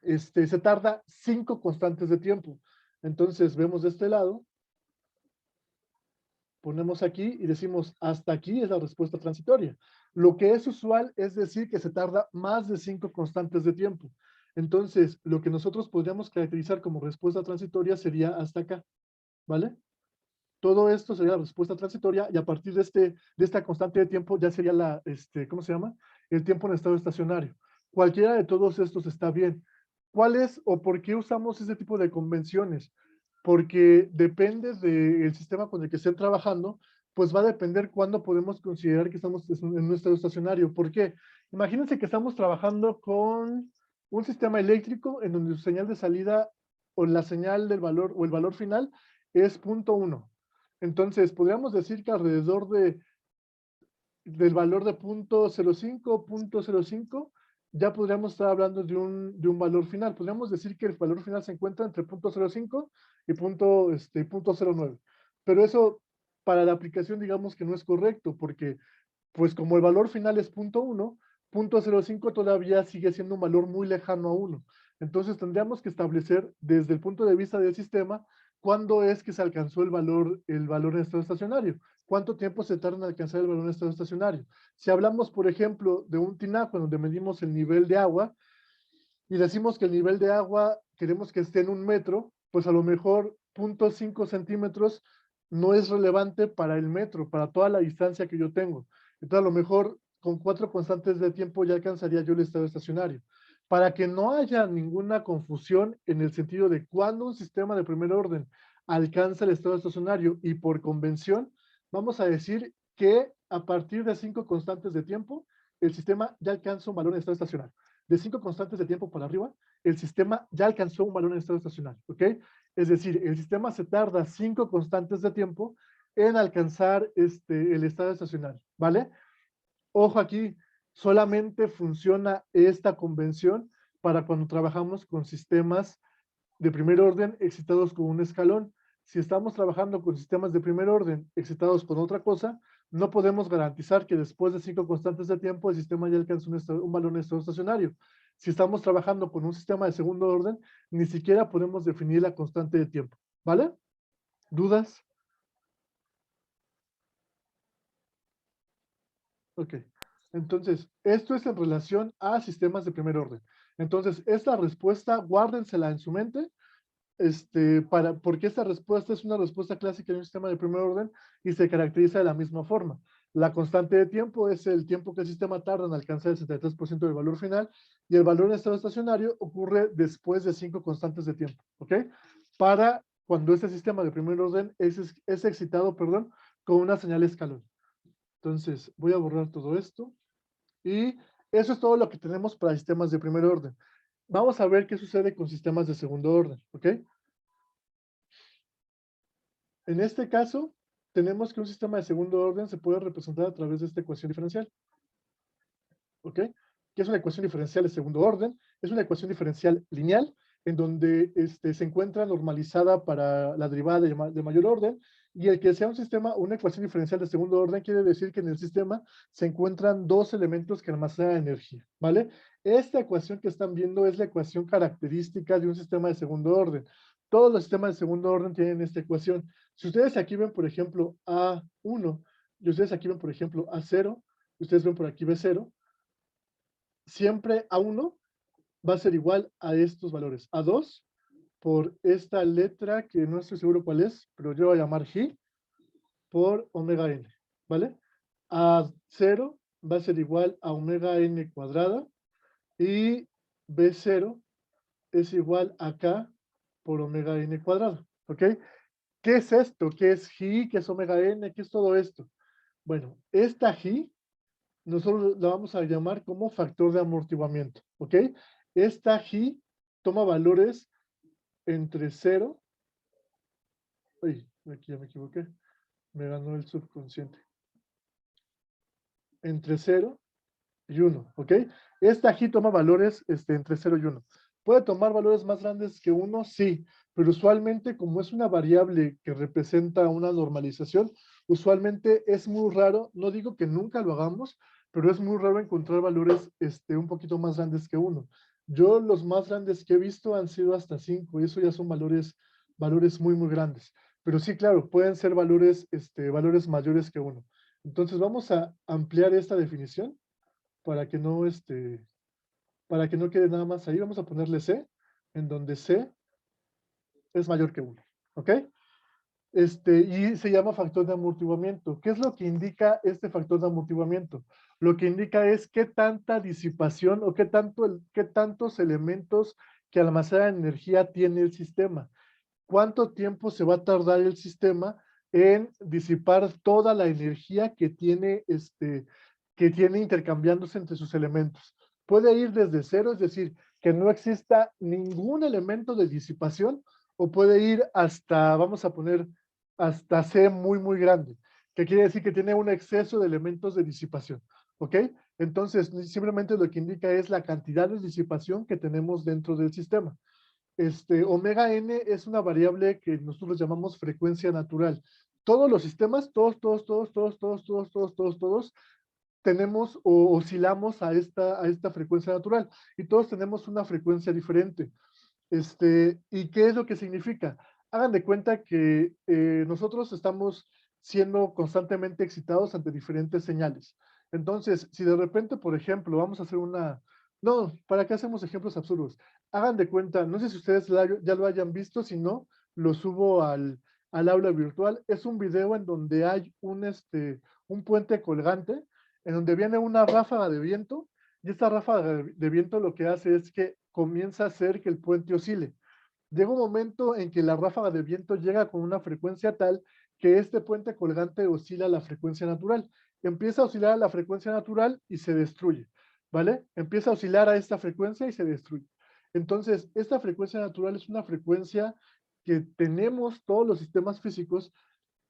se tarda 5 constantes de tiempo. Entonces, vemos de este lado, ponemos aquí y decimos, hasta aquí es la respuesta transitoria. Lo que es usual es decir que se tarda más de 5 constantes de tiempo. Entonces, lo que nosotros podríamos caracterizar como respuesta transitoria sería hasta acá, ¿vale? Todo esto sería la respuesta transitoria y a partir de esta constante de tiempo ya sería ¿cómo se llama? El tiempo en estado estacionario. Cualquiera de todos estos está bien. ¿Cuál es o por qué usamos ese tipo de convenciones? Porque depende del sistema con el que estén trabajando, pues va a depender cuándo podemos considerar que estamos en un estado estacionario. ¿Por qué? Imagínense que estamos trabajando con un sistema eléctrico en donde su señal de salida o la señal del valor o el valor final es 0.1. Entonces, podríamos decir que alrededor del valor de 0.05, 0.05, ya podríamos estar hablando de un valor final. Podríamos decir que el valor final se encuentra entre 0.05 y 0.09. Pero eso, para la aplicación, digamos que no es correcto, porque pues como el valor final es 0.1, 0.05 todavía sigue siendo un valor muy lejano a 1. Entonces tendríamos que establecer desde el punto de vista del sistema cuándo es que se alcanzó el valor en estado estacionario. ¿Cuánto tiempo se tarda en alcanzar el valor en estado estacionario? Si hablamos, por ejemplo, de un tinaco donde medimos el nivel de agua y decimos que el nivel de agua queremos que esté en 1 metro, pues a lo mejor 0.5 centímetros no es relevante para el metro, para toda la distancia que yo tengo. Entonces, a lo mejor con 4 constantes de tiempo ya alcanzaría yo el estado estacionario. Para que no haya ninguna confusión en el sentido de cuándo un sistema de primer orden alcanza el estado estacionario y por convención, vamos a decir que a partir de 5 constantes de tiempo, el sistema ya alcanza un valor en estado estacionario. De 5 constantes de tiempo para arriba, el sistema ya alcanzó un valor en estado estacionario, ¿ok? Es decir, el sistema se tarda 5 constantes de tiempo en alcanzar el estado estacionario, ¿vale? Ojo aquí, solamente funciona esta convención para cuando trabajamos con sistemas de primer orden excitados con un escalón. Si estamos trabajando con sistemas de primer orden excitados con otra cosa, no podemos garantizar que después de 5 constantes de tiempo el sistema ya alcance un valor en estado estacionario. Si estamos trabajando con un sistema de segundo orden, ni siquiera podemos definir la constante de tiempo. ¿Vale? ¿Dudas? Ok. Entonces, esto es en relación a sistemas de primer orden. Entonces, esta respuesta, guárdensela en su mente, porque esta respuesta es una respuesta clásica de un sistema de primer orden y se caracteriza de la misma forma. La constante de tiempo es el tiempo que el sistema tarda en alcanzar el 73% del valor final y el valor en estado estacionario ocurre después de 5 constantes de tiempo, ¿ok? Para cuando este sistema de primer orden es excitado, perdón, con una señal escalón. Entonces, voy a borrar todo esto y eso es todo lo que tenemos para sistemas de primer orden. Vamos a ver qué sucede con sistemas de segundo orden, ¿ok? En este caso, tenemos que un sistema de segundo orden se puede representar a través de esta ecuación diferencial. ¿Ok? ¿Qué es una ecuación diferencial de segundo orden? Es una ecuación diferencial lineal en donde se encuentra normalizada para la derivada de mayor orden Y el que sea un sistema, una ecuación diferencial de segundo orden, quiere decir que en el sistema se encuentran dos elementos que almacenan energía, ¿vale? Esta ecuación que están viendo es la ecuación característica de un sistema de segundo orden. Todos los sistemas de segundo orden tienen esta ecuación. Si ustedes aquí ven, por ejemplo, A1, y ustedes aquí ven, por ejemplo, A0, y ustedes ven por aquí B0, siempre A1 va a ser igual a estos valores. A2, por esta letra que no estoy seguro cuál es, pero yo voy a llamar G, por omega n, ¿vale? A0 va a ser igual a omega n cuadrada y B0 es igual a K por omega n cuadrado, ¿ok? ¿Qué es esto? ¿Qué es G? ¿Qué es omega n? ¿Qué es todo esto? Bueno, esta G nosotros la vamos a llamar como factor de amortiguamiento, ¿ok? Esta G toma valores entre 0, uy, aquí ya me equivoqué, me ganó el subconsciente, entre 0 y 1, ¿ok? Esta aquí toma valores entre 0 y 1. ¿Puede tomar valores más grandes que 1? Sí, pero usualmente como es una variable que representa una normalización, usualmente es muy raro, no digo que nunca lo hagamos, pero es muy raro encontrar valores un poquito más grandes que 1. Yo los más grandes que he visto han sido hasta 5 y eso ya son valores muy, muy grandes. Pero sí, claro, pueden ser valores mayores que 1. Entonces vamos a ampliar esta definición para que no, para que no quede nada más ahí. Vamos a ponerle C, en donde C es mayor que 1, ¿ok? Y se llama factor de amortiguamiento. ¿Qué es lo que indica este factor de amortiguamiento? Lo que indica es qué tanta disipación o qué tantos elementos que almacenan energía tiene el sistema. ¿Cuánto tiempo se va a tardar el sistema en disipar toda la energía que tiene intercambiándose entre sus elementos? Puede ir desde cero, es decir, que no exista ningún elemento de disipación, o puede ir hasta, vamos a poner, hasta C muy, muy grande, que quiere decir que tiene un exceso de elementos de disipación, ¿ok? Entonces, simplemente lo que indica es la cantidad de disipación que tenemos dentro del sistema. Omega n es una variable que nosotros llamamos frecuencia natural. Todos los sistemas, todos, tenemos o oscilamos a esta frecuencia natural y todos tenemos una frecuencia diferente. ¿Y qué es lo que significa? Hagan de cuenta que nosotros estamos siendo constantemente excitados ante diferentes señales. Entonces, si de repente, por ejemplo, vamos a hacer una... No, ¿para qué hacemos ejemplos absurdos? Hagan de cuenta, no sé si ustedes ya lo hayan visto, si no, lo subo al aula virtual. Es un video en donde hay un puente colgante, en donde viene una ráfaga de viento, y esta ráfaga de viento lo que hace es que comienza a hacer que el puente oscile. Llega un momento en que la ráfaga de viento llega con una frecuencia tal que este puente colgante oscila a la frecuencia natural. Empieza a oscilar a la frecuencia natural y se destruye, ¿vale? Empieza a oscilar a esta frecuencia y se destruye. Entonces, esta frecuencia natural es una frecuencia que tenemos todos los sistemas físicos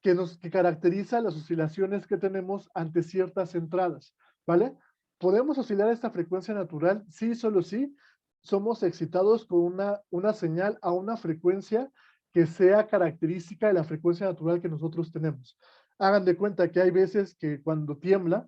que caracteriza las oscilaciones que tenemos ante ciertas entradas, ¿vale? ¿Podemos oscilar a esta frecuencia natural? Sí, solo sí. Somos excitados con una señal a una frecuencia que sea característica de la frecuencia natural que nosotros tenemos. Hagan de cuenta que hay veces que cuando tiembla,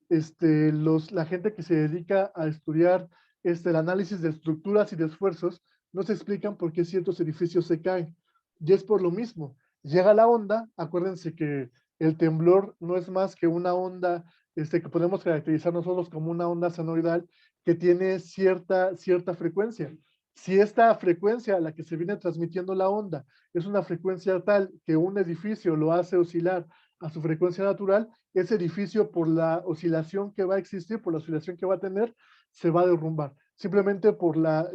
la gente que se dedica a estudiar el análisis de estructuras y de esfuerzos, no se explican por qué ciertos edificios se caen. Y es por lo mismo. Llega la onda, acuérdense que el temblor no es más que una onda que podemos caracterizar nosotros como una onda senoidal que tiene cierta frecuencia. Si esta frecuencia a la que se viene transmitiendo la onda es una frecuencia tal que un edificio lo hace oscilar a su frecuencia natural, ese edificio por la oscilación que va a existir, por la oscilación que va a tener, se va a derrumbar. Simplemente por la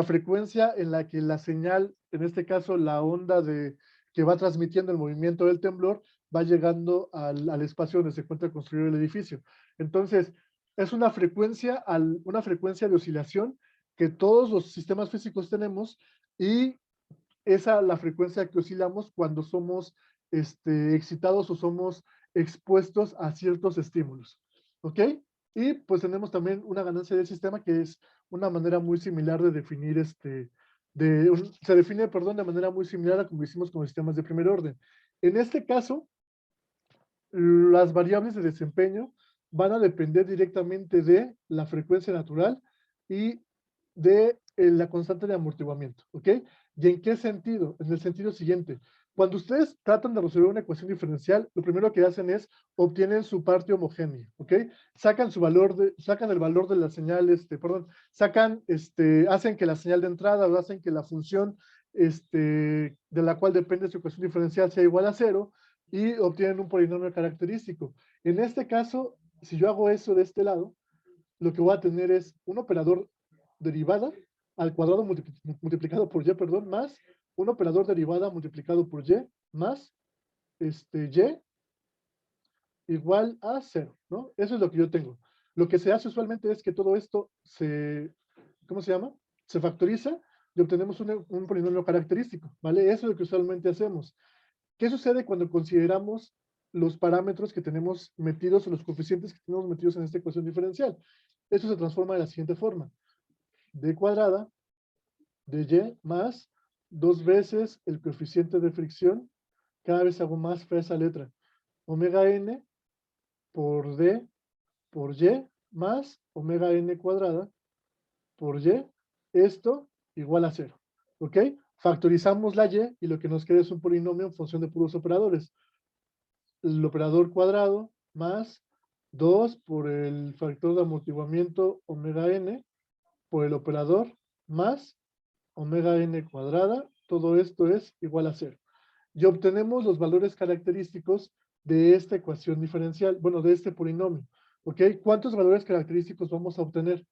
frecuencia en la que la señal, en este caso la onda que va transmitiendo el movimiento del temblor, va llegando al espacio donde se encuentra construido el edificio. Entonces, es una frecuencia de oscilación que todos los sistemas físicos tenemos, y esa la frecuencia que oscilamos cuando somos excitados o somos expuestos a ciertos estímulos. ¿Ok? Y pues tenemos también una ganancia del sistema que es una manera muy similar de se define, perdón, de manera muy similar a como hicimos con los sistemas de primer orden. En este caso, las variables de desempeño van a depender directamente de la frecuencia natural y de la constante de amortiguamiento, ¿ok? ¿Y en qué sentido? En el sentido siguiente. Cuando ustedes tratan de resolver una ecuación diferencial, lo primero que hacen es obtienen su parte homogénea, ¿ok? Sacan el valor de la señal, hacen que la señal de entrada o hacen que la función de la cual depende su ecuación diferencial sea igual a cero y obtienen un polinomio característico. En este caso, si yo hago eso de este lado, lo que voy a tener es un operador derivada al cuadrado multiplicado por y, perdón, más un operador derivada multiplicado por y más y igual a 0, ¿no? Eso es lo que yo tengo. Lo que se hace usualmente es que todo esto ¿cómo se llama? Se factoriza y obtenemos un polinomio característico, ¿vale? Eso es lo que usualmente hacemos. ¿Qué sucede cuando consideramos los parámetros que tenemos metidos o los coeficientes que tenemos metidos en esta ecuación diferencial? Eso se transforma de la siguiente forma. D cuadrada de y más 2 veces el coeficiente de fricción. Cada vez hago más fea esa letra. Omega n por d por y más omega n cuadrada por y. Esto igual a 0. ¿Ok? Factorizamos la y lo que nos queda es un polinomio en función de puros operadores. El operador cuadrado más 2 por el factor de amortiguamiento omega n por el operador más omega n cuadrada. Todo esto es igual a 0. Y obtenemos los valores característicos de esta ecuación diferencial, bueno, de este polinomio. ¿Ok? ¿Cuántos valores característicos vamos a obtener?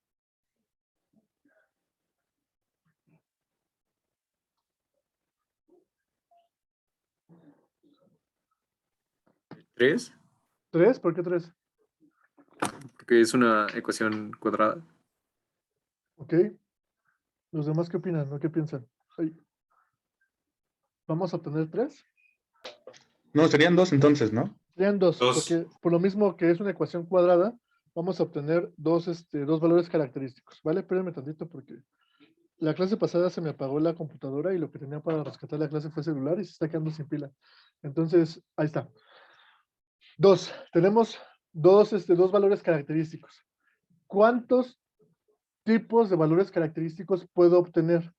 ¿3? ¿Tres? ¿Por qué tres? Porque es una ecuación cuadrada. ¿Ok? ¿Los demás qué opinan? ¿No? ¿Qué piensan? Ay. ¿Vamos a obtener tres? No, serían 2 entonces, ¿no? Serían dos, Dos. porque por lo mismo que es una ecuación cuadrada, vamos a obtener dos valores característicos, ¿vale? Espérenme tantito porque la clase pasada se me apagó la computadora y lo que tenía para rescatar la clase fue celular y se está quedando sin pila. Entonces, ahí está. Tenemos dos valores característicos. ¿Cuántos tipos de valores característicos puedo obtener?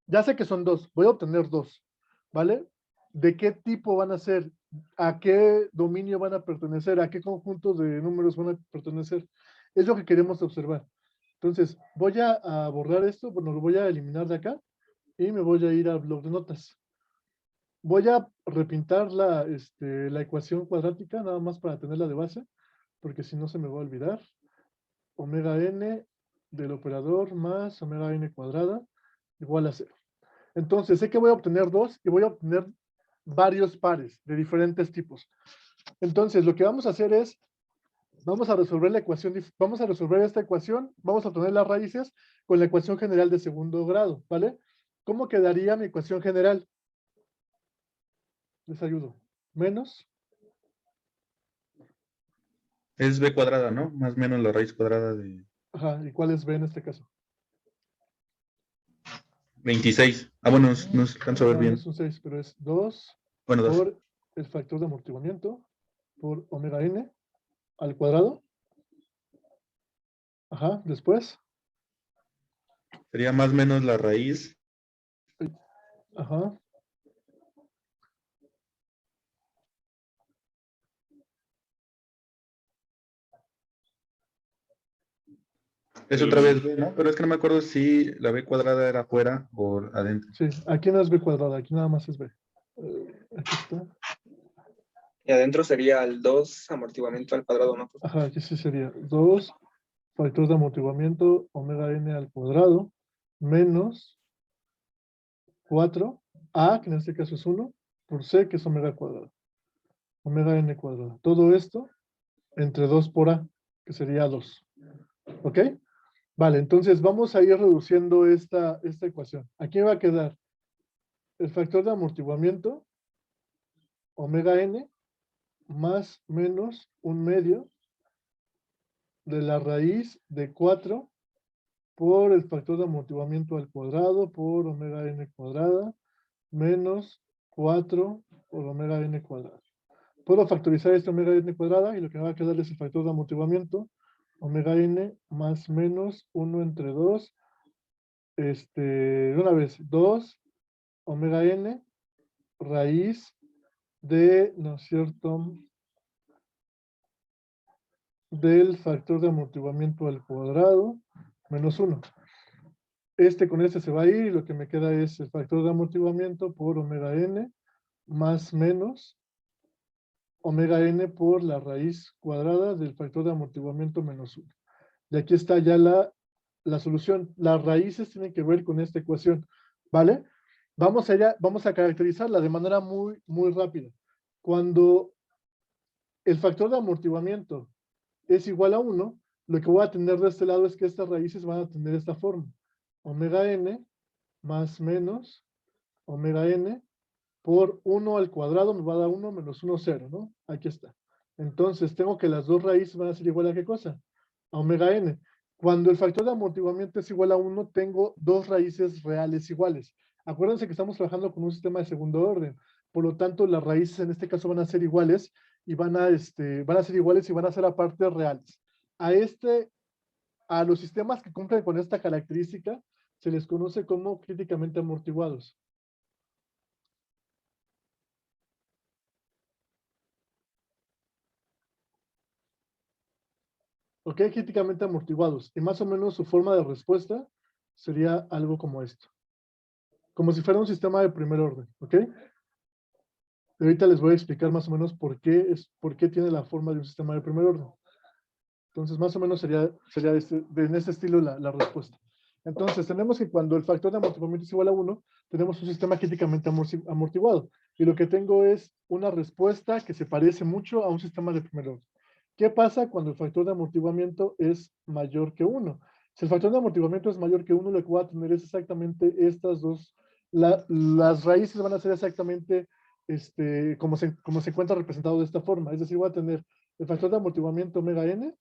Ya sé que son dos, voy a obtener dos, ¿vale? ¿De qué tipo van a ser? ¿A qué dominio van a pertenecer? ¿A qué conjunto de números van a pertenecer? Es lo que queremos observar. Entonces, voy a borrar esto, bueno, lo voy a eliminar de acá y me voy a ir al blog de notas. Voy a repintar la ecuación cuadrática, nada más para tenerla de base, porque si no se me va a olvidar. Omega n del operador más omega n cuadrada igual a 0. Entonces, sé que voy a obtener dos y voy a obtener varios pares de diferentes tipos. Entonces, lo que vamos a hacer es, vamos a resolver esta ecuación, vamos a obtener las raíces con la ecuación general de segundo grado, ¿vale? ¿Cómo quedaría mi ecuación general? Les ayudo. Menos, Es b cuadrada, ¿no? Más o menos la raíz cuadrada de ajá, ¿y cuál es b en este caso? 26. Ah, bueno, no alcanzo a ver No, no bien. es un 6, pero es 2 Bueno, 2. por el factor de amortiguamiento por omega n al cuadrado. Ajá, después. Sería más o menos la raíz. Ajá. Es otra vez b, ¿no? Pero es que no me acuerdo si la b cuadrada era afuera o adentro. Sí, aquí no es b cuadrada, aquí nada más es b. Aquí está. Y adentro sería el 2 amortiguamiento al cuadrado, ¿no? Ajá, aquí sí sería 2 factor de amortiguamiento omega n al cuadrado menos 4a, que en este caso es 1, por c, que es omega cuadrado. Omega n cuadrado. Todo esto entre 2 por a, que sería 2. ¿Ok? Vale, entonces vamos a ir reduciendo esta ecuación. Aquí va a quedar el factor de amortiguamiento, omega n, más menos un medio de la raíz de 4 por el factor de amortiguamiento al cuadrado por omega n cuadrada menos 4 por omega n cuadrada. Puedo factorizar este omega n cuadrada y lo que me va a quedar es el factor de amortiguamiento, omega n más menos 1 entre 2, de una vez, 2 omega n raíz de, ¿no es cierto?, del factor de amortiguamiento al cuadrado menos 1. Con este se va a ir y lo que me queda es el factor de amortiguamiento por omega n más menos omega n por la raíz cuadrada del factor de amortiguamiento menos 1. Y aquí está ya la solución. Las raíces tienen que ver con esta ecuación, ¿vale? Vamos a caracterizarla de manera muy, muy rápida. Cuando el factor de amortiguamiento es igual a 1, lo que voy a tener de este lado es que estas raíces van a tener esta forma. Omega n más menos omega n por 1 al cuadrado me va a dar 1 menos 1, 0, ¿no? Aquí está. Entonces, tengo que las dos raíces van a ser igual a ¿qué cosa? A omega n. Cuando el factor de amortiguamiento es igual a 1, tengo dos raíces reales iguales. Acuérdense que estamos trabajando con un sistema de segundo orden. Por lo tanto, las raíces en este caso van a ser iguales y van a ser iguales y van a ser aparte reales. A los sistemas que cumplen con esta característica se les conoce como críticamente amortiguados. ¿Ok? Críticamente amortiguados. Y más o menos su forma de respuesta sería algo como esto. Como si fuera un sistema de primer orden. ¿Ok? Y ahorita les voy a explicar más o menos por qué tiene la forma de un sistema de primer orden. Entonces, más o menos sería en este estilo la respuesta. Entonces, tenemos que cuando el factor de amortiguamiento es igual a 1, tenemos un sistema críticamente amortiguado. Y lo que tengo es una respuesta que se parece mucho a un sistema de primer orden. ¿Qué pasa cuando el factor de amortiguamiento es mayor que 1? Si el factor de amortiguamiento es mayor que 1, lo que voy a tener es exactamente estas dos. Las raíces van a ser exactamente como se encuentra representado de esta forma. Es decir, voy a tener el factor de amortiguamiento omega n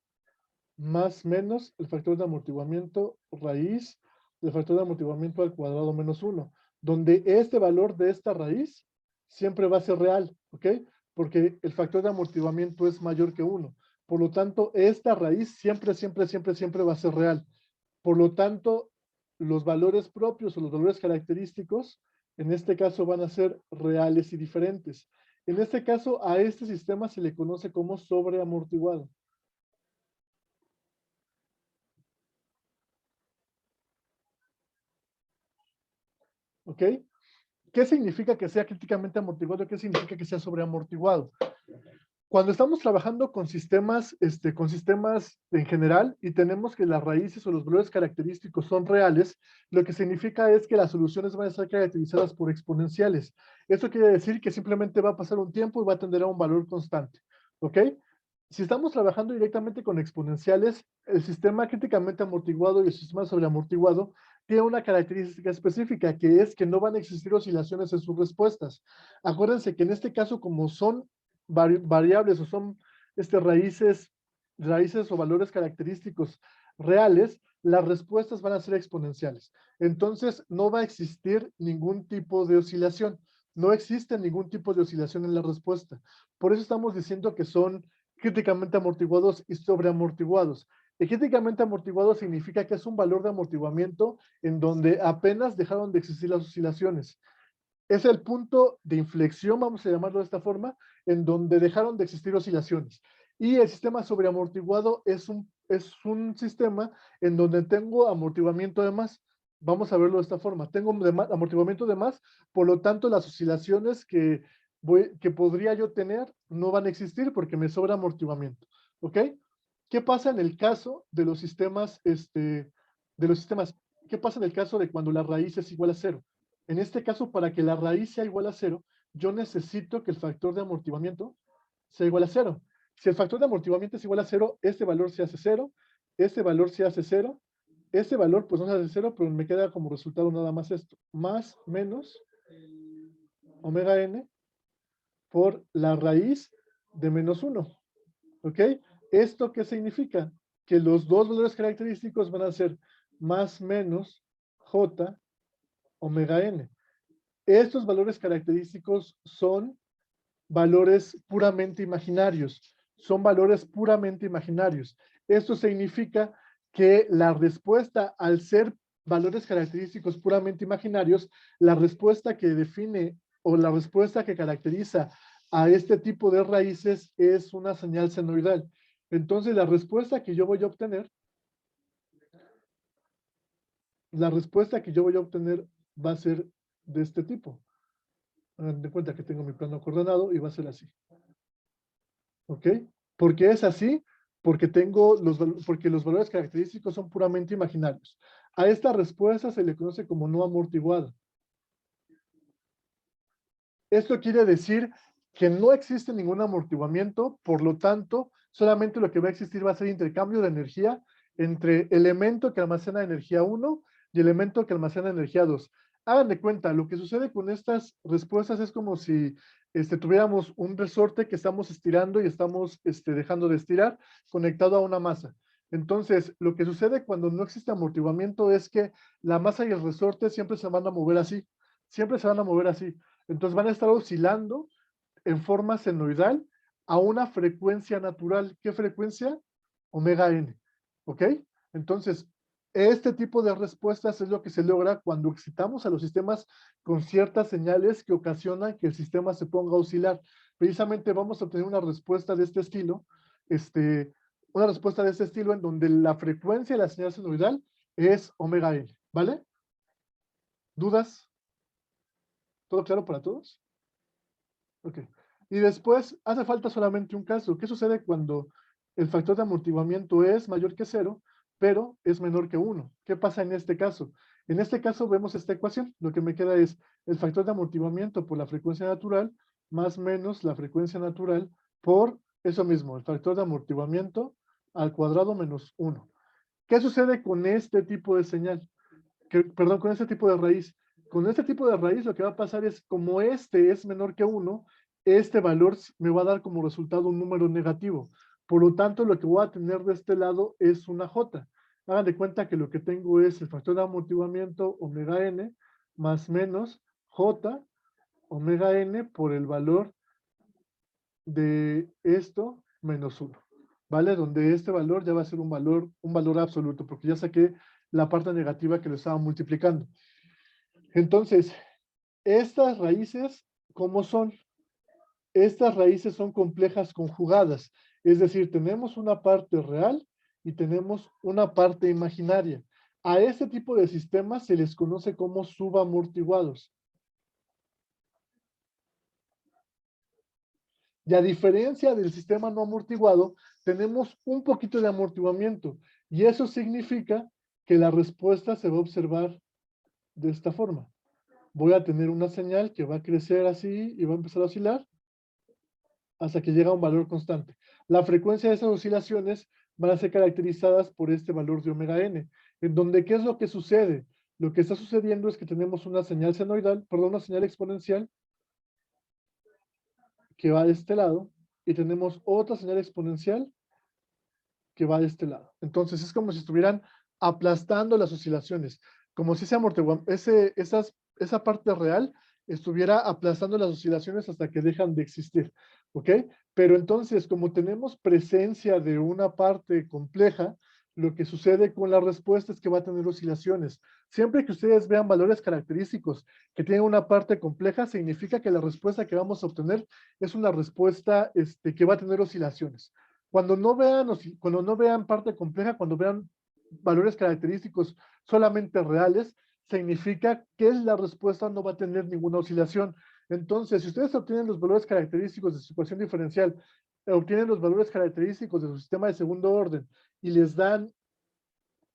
más menos el factor de amortiguamiento raíz del factor de amortiguamiento al cuadrado menos 1, donde este valor de esta raíz siempre va a ser real, ¿ok? Porque el factor de amortiguamiento es mayor que 1. Por lo tanto, esta raíz siempre va a ser real. Por lo tanto, los valores propios o los valores característicos, en este caso van a ser reales y diferentes. En este caso, a este sistema se le conoce como sobreamortiguado. ¿Ok? ¿Qué significa que sea críticamente amortiguado? ¿Qué significa que sea sobreamortiguado? Cuando estamos trabajando con sistemas en general y tenemos que las raíces o los valores característicos son reales, lo que significa es que las soluciones van a estar caracterizadas por exponenciales. Eso quiere decir que simplemente va a pasar un tiempo y va a tender a un valor constante. ¿Ok? Si estamos trabajando directamente con exponenciales, el sistema críticamente amortiguado y el sistema sobreamortiguado tiene una característica específica, que es que no van a existir oscilaciones en sus respuestas. Acuérdense que en este caso, como son variables o son raíces o valores característicos reales, las respuestas van a ser exponenciales. Entonces, no va a existir ningún tipo de oscilación. No existe ningún tipo de oscilación en la respuesta. Por eso estamos diciendo que son críticamente amortiguados y sobreamortiguados. El críticamente amortiguado significa que es un valor de amortiguamiento en donde apenas dejaron de existir las oscilaciones. Es el punto de inflexión, vamos a llamarlo de esta forma, en donde dejaron de existir oscilaciones. Y el sistema sobreamortiguado es un sistema en donde tengo amortiguamiento de más. Vamos a verlo de esta forma. Tengo amortiguamiento de más, por lo tanto las oscilaciones que podría yo tener no van a existir porque me sobra amortiguamiento. ¿Ok? ¿Qué pasa en el caso de los sistemas, ¿Qué pasa en el caso de cuando la raíz es igual a 0? En este caso, para que la raíz sea igual a 0, yo necesito que el factor de amortiguamiento sea igual a 0. Si el factor de amortiguamiento es igual a 0, este valor se hace 0, este valor se hace 0, este valor pues no se hace 0, pero me queda como resultado nada más esto, más menos omega n por la raíz de menos 1. ¿Ok? ¿Esto qué significa? Que los dos valores característicos van a ser más menos J omega n. Estos valores característicos son valores puramente imaginarios. Son valores puramente imaginarios. Esto significa que la respuesta, al ser valores característicos puramente imaginarios, la respuesta que define o la respuesta que caracteriza a este tipo de raíces es una señal senoidal. Entonces, la respuesta que yo voy a obtener, va a ser de este tipo. Hagan de cuenta que tengo mi plano coordenado y va a ser así. ¿Ok? ¿Por qué es así? Porque porque los valores característicos son puramente imaginarios. A esta respuesta se le conoce como no amortiguada. Esto quiere decir que no existe ningún amortiguamiento, por lo tanto, solamente lo que va a existir va a ser intercambio de energía entre elemento que almacena energía 1 y elemento que almacena energía 2. Hagan de cuenta, lo que sucede con estas respuestas es como si tuviéramos un resorte que estamos estirando y estamos dejando de estirar conectado a una masa. Entonces, lo que sucede cuando no existe amortiguamiento es que la masa y el resorte siempre se van a mover así. Siempre se van a mover así. Entonces van a estar oscilando en forma senoidal a una frecuencia natural. ¿Qué frecuencia? Omega n. ¿Ok? Entonces, este tipo de respuestas es lo que se logra cuando excitamos a los sistemas con ciertas señales que ocasionan que el sistema se ponga a oscilar. Precisamente vamos a obtener una respuesta de este estilo, en donde la frecuencia de la señal senoidal es omega n. ¿Vale? ¿Dudas? ¿Todo claro para todos? Ok. Y después hace falta solamente un caso. ¿Qué sucede cuando el factor de amortiguamiento es mayor que 0, pero es menor que 1? ¿Qué pasa en este caso? En este caso vemos esta ecuación. Lo que me queda es el factor de amortiguamiento por la frecuencia natural más menos la frecuencia natural por eso mismo, el factor de amortiguamiento al cuadrado menos 1. ¿Qué sucede con este tipo de señal? Perdón, con este tipo de raíz. Con este tipo de raíz lo que va a pasar es, como este es menor que 1, este valor me va a dar como resultado un número negativo. Por lo tanto, lo que voy a tener de este lado es una J. Hagan de cuenta que lo que tengo es el factor de amortiguamiento omega n más menos J omega n por el valor de esto menos 1. ¿Vale? Donde este valor ya va a ser un valor absoluto, porque ya saqué la parte negativa que lo estaba multiplicando. Entonces, estas raíces, ¿cómo son? Estas raíces son complejas conjugadas, es decir, tenemos una parte real y tenemos una parte imaginaria. A este tipo de sistemas se les conoce como subamortiguados. Y a diferencia del sistema no amortiguado, tenemos un poquito de amortiguamiento. Y eso significa que la respuesta se va a observar de esta forma. Voy a tener una señal que va a crecer así y va a empezar a oscilar hasta que llega a un valor constante. La frecuencia de esas oscilaciones van a ser caracterizadas por este valor de omega n, en donde, ¿qué es lo que sucede? Lo que está sucediendo es que tenemos una señal senoidal, perdón, una señal exponencial que va de este lado y tenemos otra señal exponencial que va de este lado. Entonces es como si estuvieran aplastando las oscilaciones, como si esa parte real estuviera aplastando las oscilaciones hasta que dejan de existir, ¿ok? Pero entonces, como tenemos presencia de una parte compleja, lo que sucede con la respuesta es que va a tener oscilaciones. Siempre que ustedes vean valores característicos que tienen una parte compleja, significa que la respuesta que vamos a obtener es una respuesta que va a tener oscilaciones. Cuando no vean parte compleja, cuando vean valores característicos solamente reales, significa que la respuesta no va a tener ninguna oscilación. Entonces, si ustedes obtienen los valores característicos de su ecuación diferencial, obtienen los valores característicos de su sistema de segundo orden y les dan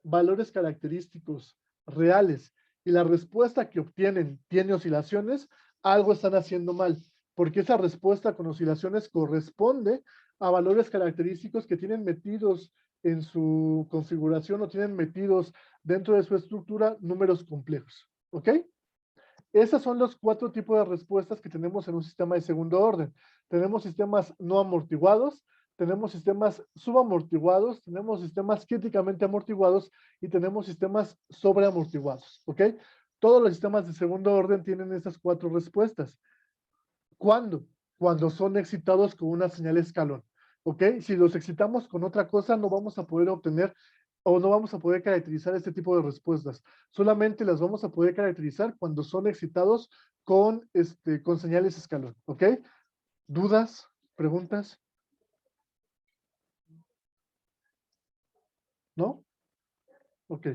valores característicos reales y la respuesta que obtienen tiene oscilaciones, algo están haciendo mal, porque esa respuesta con oscilaciones corresponde a valores característicos que tienen metidos en su configuración o tienen metidos dentro de su estructura números complejos. ¿Ok? Esos son los 4 tipos de respuestas que tenemos en un sistema de segundo orden. Tenemos sistemas no amortiguados, tenemos sistemas subamortiguados, tenemos sistemas críticamente amortiguados y tenemos sistemas sobreamortiguados, ¿ok? Todos los sistemas de segundo orden tienen estas 4 respuestas. ¿Cuándo? Cuando son excitados con una señal escalón, ¿ok? Si los excitamos con otra cosa, no vamos a poder obtener o no vamos a poder caracterizar este tipo de respuestas. Solamente las vamos a poder caracterizar cuando son excitados con señales escalón, ¿ok? ¿Dudas? ¿Preguntas? ¿No? Ok.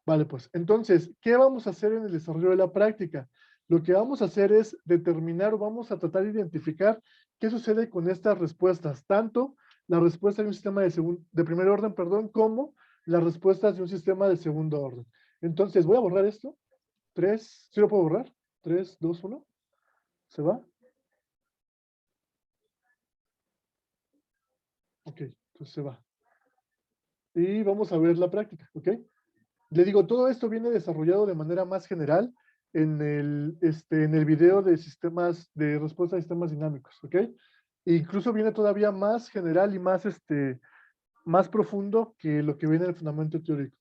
Vale, pues. Entonces, ¿qué vamos a hacer en el desarrollo de la práctica? Lo que vamos a hacer es determinar o vamos a tratar de identificar qué sucede con estas respuestas, tanto la respuesta de un sistema de primer orden, perdón, como las respuestas de un sistema de segundo orden. Entonces, voy a borrar esto. 3, ¿sí lo puedo borrar? 3, 2, 1. ¿Se va? Ok, entonces se va. Y vamos a ver la práctica, ¿ok? Le digo, todo esto viene desarrollado de manera más general en el video de sistemas, de respuesta a sistemas dinámicos, ¿ok? E incluso viene todavía más general y más profundo que lo que viene en el fundamento teórico.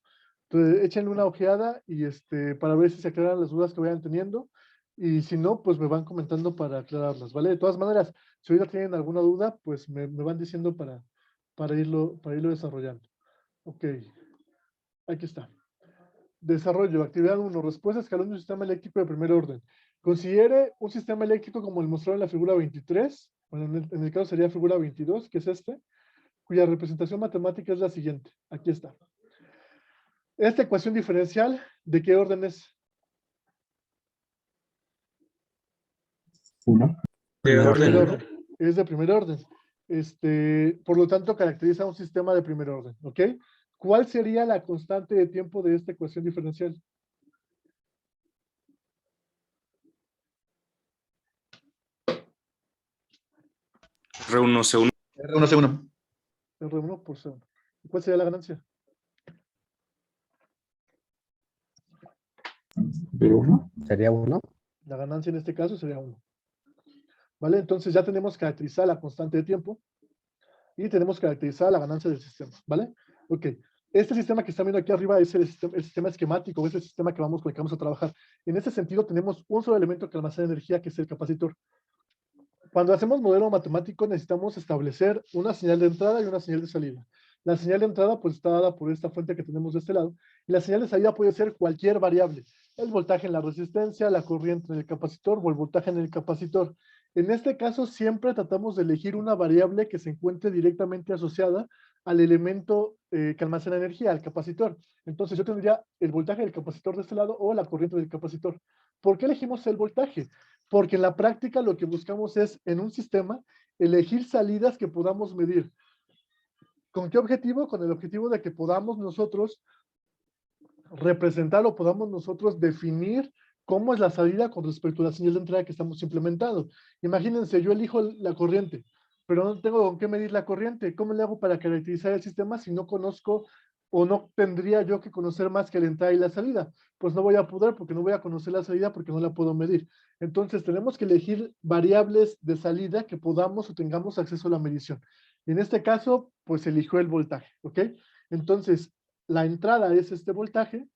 Entonces, échenle una ojeada y para ver si se aclaran las dudas que vayan teniendo. Y si no, pues me van comentando para aclararlas, ¿vale? De todas maneras, si ahorita tienen alguna duda, pues me van diciendo para irlo desarrollando. Ok, aquí está. Desarrollo, actividad 1, respuesta a escalón de un sistema eléctrico de primer orden. Considere un sistema eléctrico como el mostrado en la figura 23, bueno, en el caso sería figura 22, que es cuya representación matemática es la siguiente. Aquí está. Esta ecuación diferencial, ¿de qué orden es? 1. De De orden primer uno. orden. Es de primer orden. Por lo tanto, caracteriza un sistema de primer orden, ¿ok? ¿Cuál sería la constante de tiempo de esta ecuación diferencial? R1 C1. R1, C1. R1 por C1. ¿Cuál sería la ganancia? B1. Sería 1. La ganancia en este caso sería 1. ¿Vale? Entonces ya tenemos caracterizada la constante de tiempo y tenemos caracterizada la ganancia del sistema, ¿vale? Ok. Este sistema que están viendo aquí arriba es el sistema esquemático, es el sistema con el que vamos a trabajar. En ese sentido tenemos un solo elemento que almacena energía, que es el capacitor. Cuando hacemos modelo matemático necesitamos establecer una señal de entrada y una señal de salida. La señal de entrada pues está dada por esta fuente que tenemos de este lado y la señal de salida puede ser cualquier variable. El voltaje en la resistencia, la corriente en el capacitor o el voltaje en el capacitor. En este caso siempre tratamos de elegir una variable que se encuentre directamente asociada al elemento que almacena energía, al capacitor. Entonces yo tendría el voltaje del capacitor de este lado o la corriente del capacitor. ¿Por qué elegimos el voltaje? Porque en la práctica lo que buscamos es, en un sistema, elegir salidas que podamos medir. ¿Con qué objetivo? Con el objetivo de que podamos nosotros representar o podamos nosotros definir cómo es la salida con respecto a la señal de entrada que estamos implementando. Imagínense, yo elijo la corriente, pero no tengo con qué medir la corriente. ¿Cómo le hago para caracterizar el sistema si no conozco o no tendría yo que conocer más que la entrada y la salida? Pues no voy a poder porque no voy a conocer la salida porque no la puedo medir. Entonces tenemos que elegir variables de salida que podamos o tengamos acceso a la medición. En este caso, pues eligió el voltaje, ¿ok? Entonces, la entrada es este voltaje,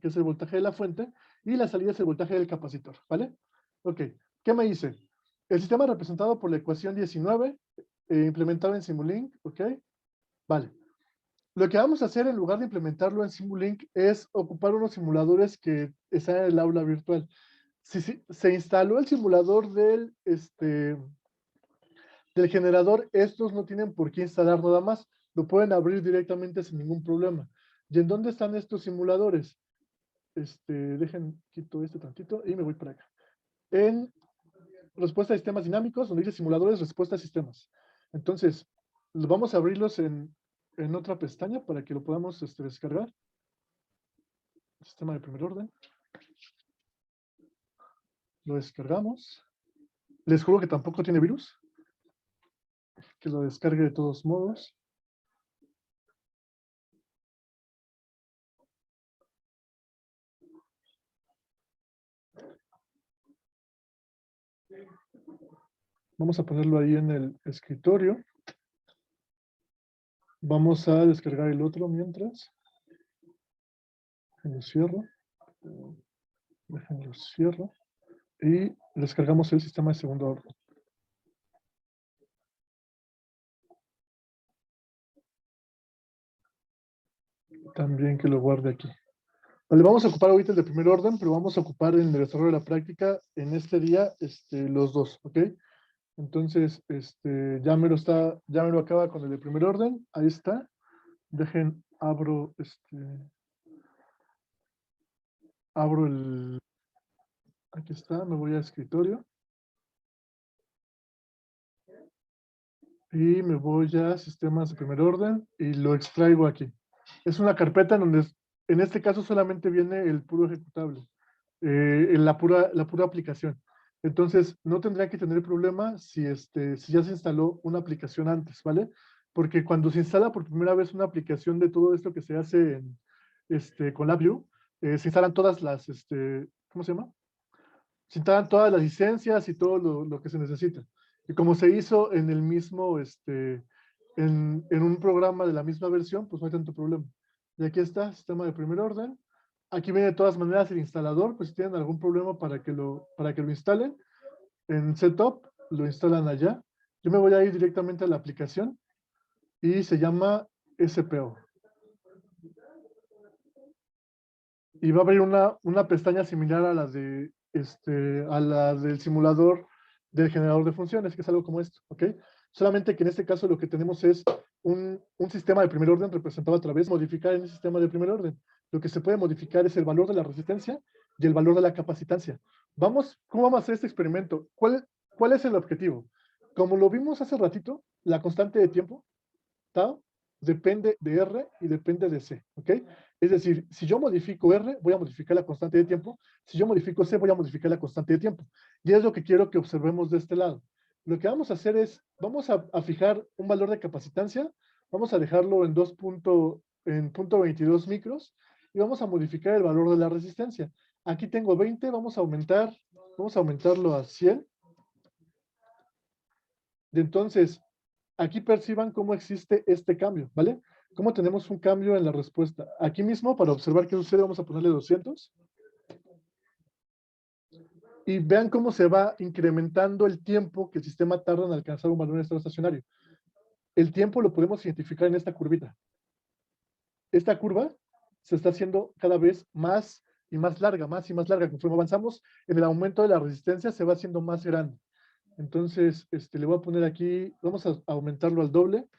que es el voltaje de la fuente, y la salida es el voltaje del capacitor, ¿vale? Ok, ¿qué me dice? El sistema representado por la ecuación 19, implementado en Simulink, ¿ok? Vale. Lo que vamos a hacer en lugar de implementarlo en Simulink es ocupar unos simuladores que están en el aula virtual. Si se instaló el simulador del generador, estos no tienen por qué instalar nada más. Lo pueden abrir directamente sin ningún problema. ¿Y en dónde están estos simuladores? Dejen, quito este tantito y me voy para acá. En respuesta a sistemas dinámicos, donde dice simuladores, respuesta a sistemas. Entonces, vamos a abrirlos en otra pestaña para que lo podamos descargar. Sistema de primer orden. Lo descargamos. Les juro que tampoco tiene virus. Que lo descargue de todos modos. Vamos a ponerlo ahí en el escritorio. Vamos a descargar el otro mientras. Lo cierro. Déjenlo cierro. Y descargamos el sistema de segundo orden. También que lo guarde aquí. Vale, vamos a ocupar ahorita el de primer orden, pero vamos a ocupar en el desarrollo de la práctica en este día los dos, ¿ok? Entonces, ya me lo acaba con el de primer orden. Ahí está. Dejen, abro el, aquí está, me voy a escritorio. Y me voy a sistemas de primer orden y lo extraigo aquí. Es una carpeta en donde, en este caso solamente viene el puro ejecutable, en la pura aplicación. Entonces, no tendría que tener problema si ya se instaló una aplicación antes, ¿vale? Porque cuando se instala por primera vez una aplicación de todo esto que se hace con LabVIEW, se instalan todas las, ¿cómo se llama? Se instalan todas las licencias y todo lo que se necesita. Y como se hizo en el mismo, en un programa de la misma versión, pues no hay tanto problema. Y aquí está, sistema de primer orden. Aquí viene de todas maneras el instalador, pues si tienen algún problema para que lo instalen, en Setup lo instalan allá. Yo me voy a ir directamente a la aplicación y se llama SPO. Y va a abrir una pestaña similar a la del simulador del generador de funciones, que es algo como esto, ¿ok? Solamente que en este caso lo que tenemos es un sistema de primer orden representado a través de modificar en el sistema de primer orden. Lo que se puede modificar es el valor de la resistencia y el valor de la capacitancia. ¿Cómo vamos a hacer este experimento? ¿Cuál es el objetivo? Como lo vimos hace ratito, la constante de tiempo, tau, depende de R y depende de C, ¿ok? Es decir, si yo modifico R, voy a modificar la constante de tiempo. Si yo modifico C, voy a modificar la constante de tiempo. Y es lo que quiero que observemos de este lado. Lo que vamos a hacer es, vamos a fijar un valor de capacitancia, vamos a dejarlo en 0.22 micros y vamos a modificar el valor de la resistencia. Aquí tengo 20, vamos a aumentarlo a 100. Y entonces, aquí perciban cómo existe este cambio, ¿vale? Cómo tenemos un cambio en la respuesta. Aquí mismo, para observar qué sucede, vamos a ponerle 200. Y vean cómo se va incrementando el tiempo que el sistema tarda en alcanzar un valor en estado estacionario. El tiempo lo podemos identificar en esta curvita. Esta curva se está haciendo cada vez más y más larga, más y más larga. Conforme avanzamos en el aumento de la resistencia, se va haciendo más grande. Entonces, le voy a poner aquí, vamos a aumentarlo al doble,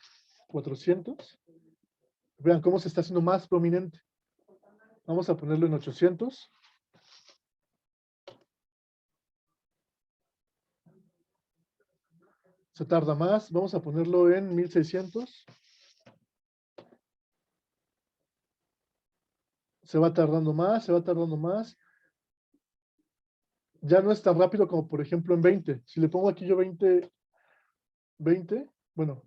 400. Vean cómo se está haciendo más prominente. Vamos a ponerlo en 800. Se tarda más. Vamos a ponerlo en 1600. Se va tardando más, se va tardando más. Ya no es tan rápido como, por ejemplo, en 20. Si le pongo aquí yo 20, bueno,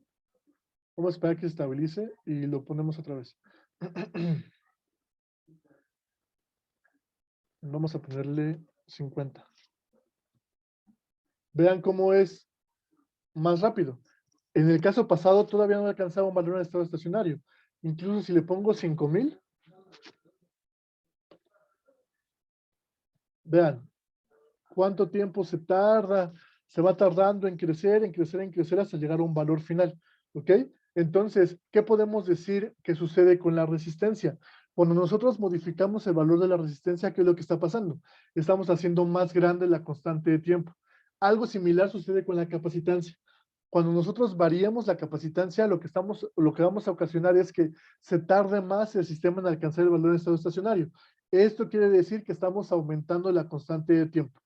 vamos a esperar que se estabilice y lo ponemos otra vez. Vamos a ponerle 50. Vean cómo es más rápido. En el caso pasado todavía no alcanzaba un valor en estado estacionario. Incluso si le pongo 5000, vean cuánto tiempo se tarda, se va tardando en crecer, en crecer, en crecer hasta llegar a un valor final, ¿ok? Entonces, ¿qué podemos decir que sucede con la resistencia? Cuando nosotros modificamos el valor de la resistencia, ¿qué es lo que está pasando? Estamos haciendo más grande la constante de tiempo. Algo similar sucede con la capacitancia. Cuando nosotros variamos la capacitancia, lo que vamos a ocasionar es que se tarde más el sistema en alcanzar el valor en estado estacionario. Esto quiere decir que estamos aumentando la constante de tiempo.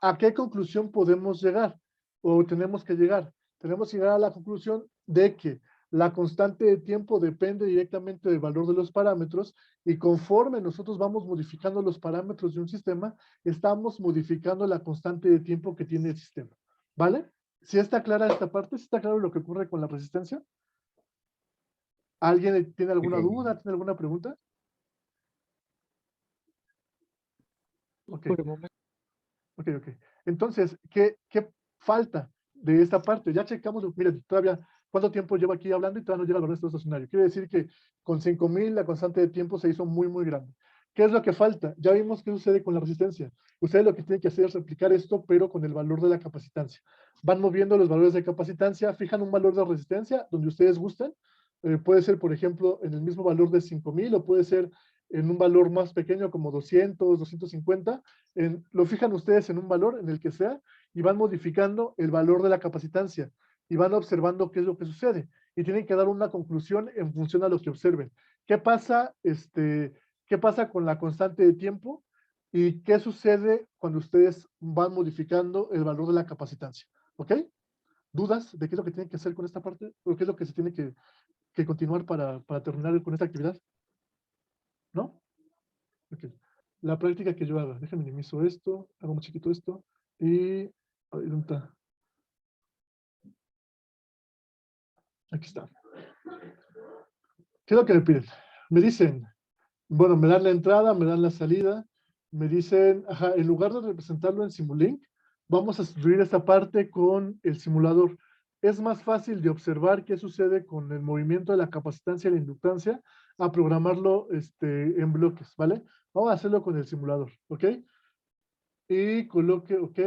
¿A qué conclusión podemos llegar? ¿O tenemos que llegar? Tenemos que llegar a la conclusión de que la constante de tiempo depende directamente del valor de los parámetros y conforme nosotros vamos modificando los parámetros de un sistema, estamos modificando la constante de tiempo que tiene el sistema. ¿Vale? ¿Sí está clara esta parte? ¿Sí está claro lo que ocurre con la resistencia? ¿Alguien tiene alguna duda? ¿Tiene alguna pregunta? Ok. Ok. Entonces, ¿qué falta de esta parte? Ya checamos, miren, todavía ¿cuánto tiempo llevo aquí hablando y todavía no llega al valor estacionario? Quiere decir que con 5000 la constante de tiempo se hizo muy, muy grande. ¿Qué es lo que falta? Ya vimos qué sucede con la resistencia. Ustedes lo que tienen que hacer es replicar esto, pero con el valor de la capacitancia. Van moviendo los valores de capacitancia, fijan un valor de resistencia donde ustedes gusten. Puede ser, por ejemplo, en el mismo valor de 5000 o puede ser en un valor más pequeño como 200, 250. Lo fijan ustedes en un valor en el que sea y van modificando el valor de la capacitancia y van observando qué es lo que sucede. Y tienen que dar una conclusión en función a lo que observen. ¿Qué pasa, qué pasa con la constante de tiempo? ¿Y qué sucede cuando ustedes van modificando el valor de la capacitancia? ¿Ok? ¿Dudas de qué es lo que tienen que hacer con esta parte? ¿O qué es lo que se tiene que continuar para terminar con esta actividad? ¿No? Ok. La práctica que yo haga. Déjenme minimizo esto, hago más chiquito esto y... Ahí está. Aquí está. ¿Qué es lo que me piden? Me dicen, bueno, me dan la entrada, me dan la salida, me dicen, ajá, en lugar de representarlo en Simulink, vamos a subir esta parte con el simulador. Es más fácil de observar qué sucede con el movimiento de la capacitancia y la inductancia a programarlo en bloques, ¿vale? Vamos a hacerlo con el simulador, ¿ok? Y coloque, ¿ok?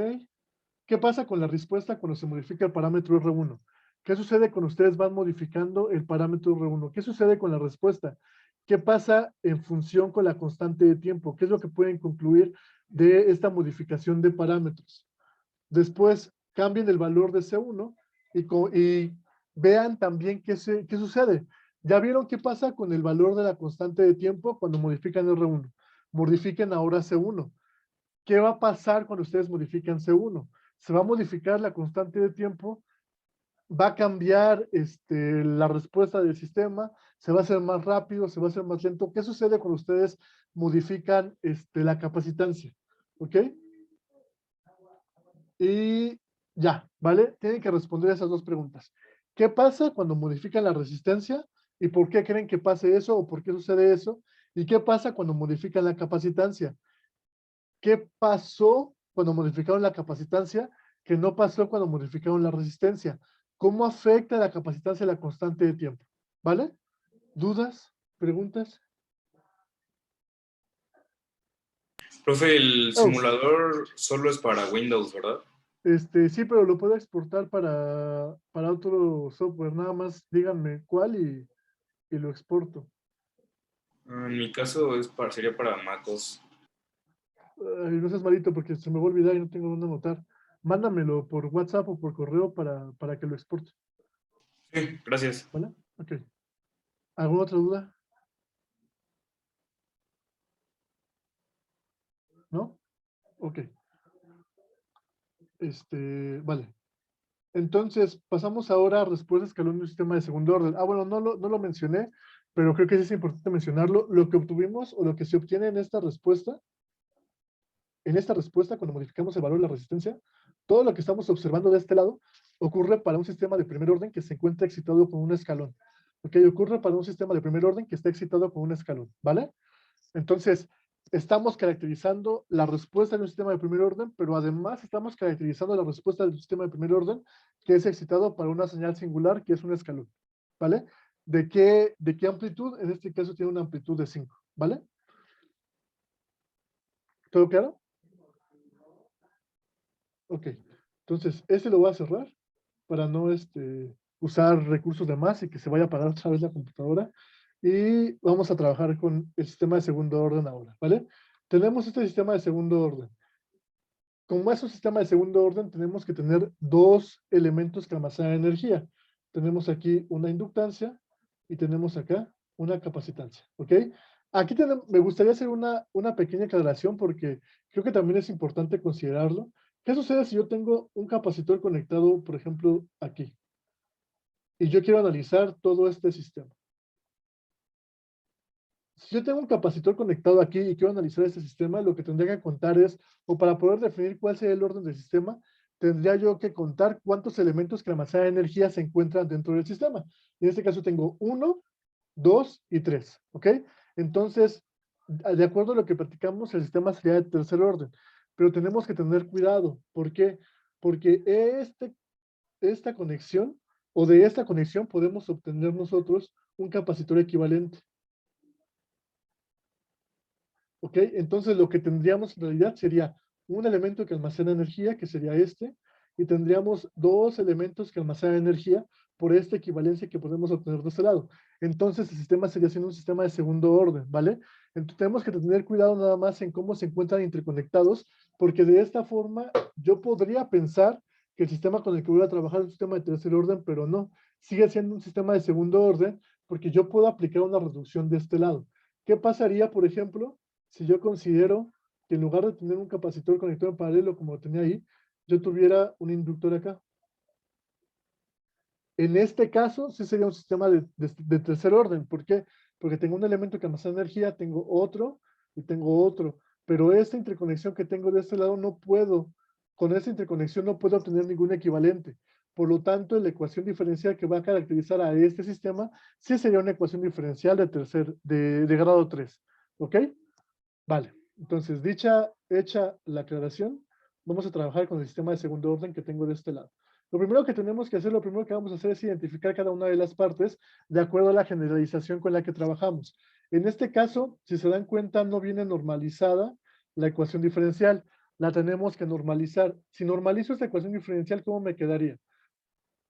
¿Qué pasa con la respuesta cuando se modifica el parámetro R1? ¿Qué sucede cuando ustedes van modificando el parámetro R1? ¿Qué sucede con la respuesta? ¿Qué pasa en función con la constante de tiempo? ¿Qué es lo que pueden concluir de esta modificación de parámetros? Después cambien el valor de C1 y vean también qué sucede. ¿Ya vieron qué pasa con el valor de la constante de tiempo cuando modifican R1? Modifiquen ahora C1. ¿Qué va a pasar cuando ustedes modifican C1? Se va a modificar la constante de tiempo, va a cambiar la respuesta del sistema, se va a hacer más rápido, se va a hacer más lento. ¿Qué sucede cuando ustedes modifican la capacitancia? ¿Ok? Y ya, ¿vale? Tienen que responder esas dos preguntas. ¿Qué pasa cuando modifican la resistencia? ¿Y por qué creen que pase eso o por qué sucede eso? ¿Y qué pasa cuando modifican la capacitancia? ¿Qué pasó cuando modificaron la capacitancia que no pasó cuando modificaron la resistencia? ¿Cómo afecta la capacitancia la constante de tiempo? ¿Vale? ¿Dudas? ¿Preguntas? Profe, el Oh, simulador solo es para Windows, ¿verdad? sí, pero lo puedo exportar para otro software. Nada más díganme cuál y lo exporto. En mi caso sería para MacOS. Ay, no seas malito porque se me va a olvidar y no tengo dónde anotar. Mándamelo por WhatsApp o por correo para que lo exporte. Sí, gracias. ¿Vale? Ok. ¿Alguna otra duda? ¿No? Ok. Vale. Entonces, pasamos ahora a respuesta escalón de un sistema de segundo orden. Ah, bueno, no lo mencioné, pero creo que sí es importante mencionarlo. Lo que obtuvimos o lo que se obtiene en esta respuesta, cuando modificamos el valor de la resistencia, todo lo que estamos observando de este lado ocurre para un sistema de primer orden que se encuentra excitado con un escalón. Ok, ocurre para un sistema de primer orden que está excitado con un escalón, ¿vale? Entonces, estamos caracterizando la respuesta de un sistema de primer orden, pero además estamos caracterizando la respuesta del sistema de primer orden que es excitado para una señal singular que es un escalón, ¿vale? ¿De qué amplitud? En este caso tiene una amplitud de 5, ¿vale? ¿Todo claro? Ok, entonces este lo voy a cerrar para no usar recursos de más y que se vaya a parar otra vez la computadora. Y vamos a trabajar con el sistema de segundo orden ahora, ¿vale? Tenemos este sistema de segundo orden. Como es un sistema de segundo orden, tenemos que tener dos elementos que almacenan energía. Tenemos aquí una inductancia y tenemos acá una capacitancia, ¿ok? Aquí me gustaría hacer una pequeña aclaración porque creo que también es importante considerarlo. ¿Qué sucede si yo tengo un capacitor conectado, por ejemplo, aquí? Y yo quiero analizar todo este sistema. Si yo tengo un capacitor conectado aquí y quiero analizar este sistema, lo que tendría que contar es, o para poder definir cuál sería el orden del sistema, tendría yo que contar cuántos elementos que almacenan energía se encuentran dentro del sistema. En este caso tengo 1, 2 y 3, ¿ok? Entonces, de acuerdo a lo que platicamos, el sistema sería de tercer orden, pero tenemos que tener cuidado. ¿Por qué? Porque esta conexión o de esta conexión podemos obtener nosotros un capacitor equivalente. ¿Ok? Entonces lo que tendríamos en realidad sería un elemento que almacena energía, que sería este, y tendríamos dos elementos que almacenan energía por esta equivalencia que podemos obtener de este lado. Entonces el sistema sería siendo un sistema de segundo orden, ¿vale? Entonces tenemos que tener cuidado nada más en cómo se encuentran interconectados, porque de esta forma yo podría pensar que el sistema con el que voy a trabajar es un sistema de tercer orden, pero no, sigue siendo un sistema de segundo orden, porque yo puedo aplicar una reducción de este lado. ¿Qué pasaría, por ejemplo, si yo considero que en lugar de tener un capacitor conectado en paralelo como lo tenía ahí, yo tuviera un inductor acá? En este caso, sí sería un sistema de tercer orden. ¿Por qué? Porque tengo un elemento que almacena energía, tengo otro y tengo otro. Pero esta interconexión que tengo de este lado no puedo, con esta interconexión no puedo obtener ningún equivalente. Por lo tanto, la ecuación diferencial que va a caracterizar a este sistema sí sería una ecuación diferencial de grado 3. ¿Ok? Vale. Entonces, hecha la aclaración, vamos a trabajar con el sistema de segundo orden que tengo de este lado. Lo primero que tenemos que hacer, lo primero que vamos a hacer es identificar cada una de las partes de acuerdo a la generalización con la que trabajamos. En este caso, si se dan cuenta, no viene normalizada la ecuación diferencial. La tenemos que normalizar. Si normalizo esta ecuación diferencial, ¿cómo me quedaría?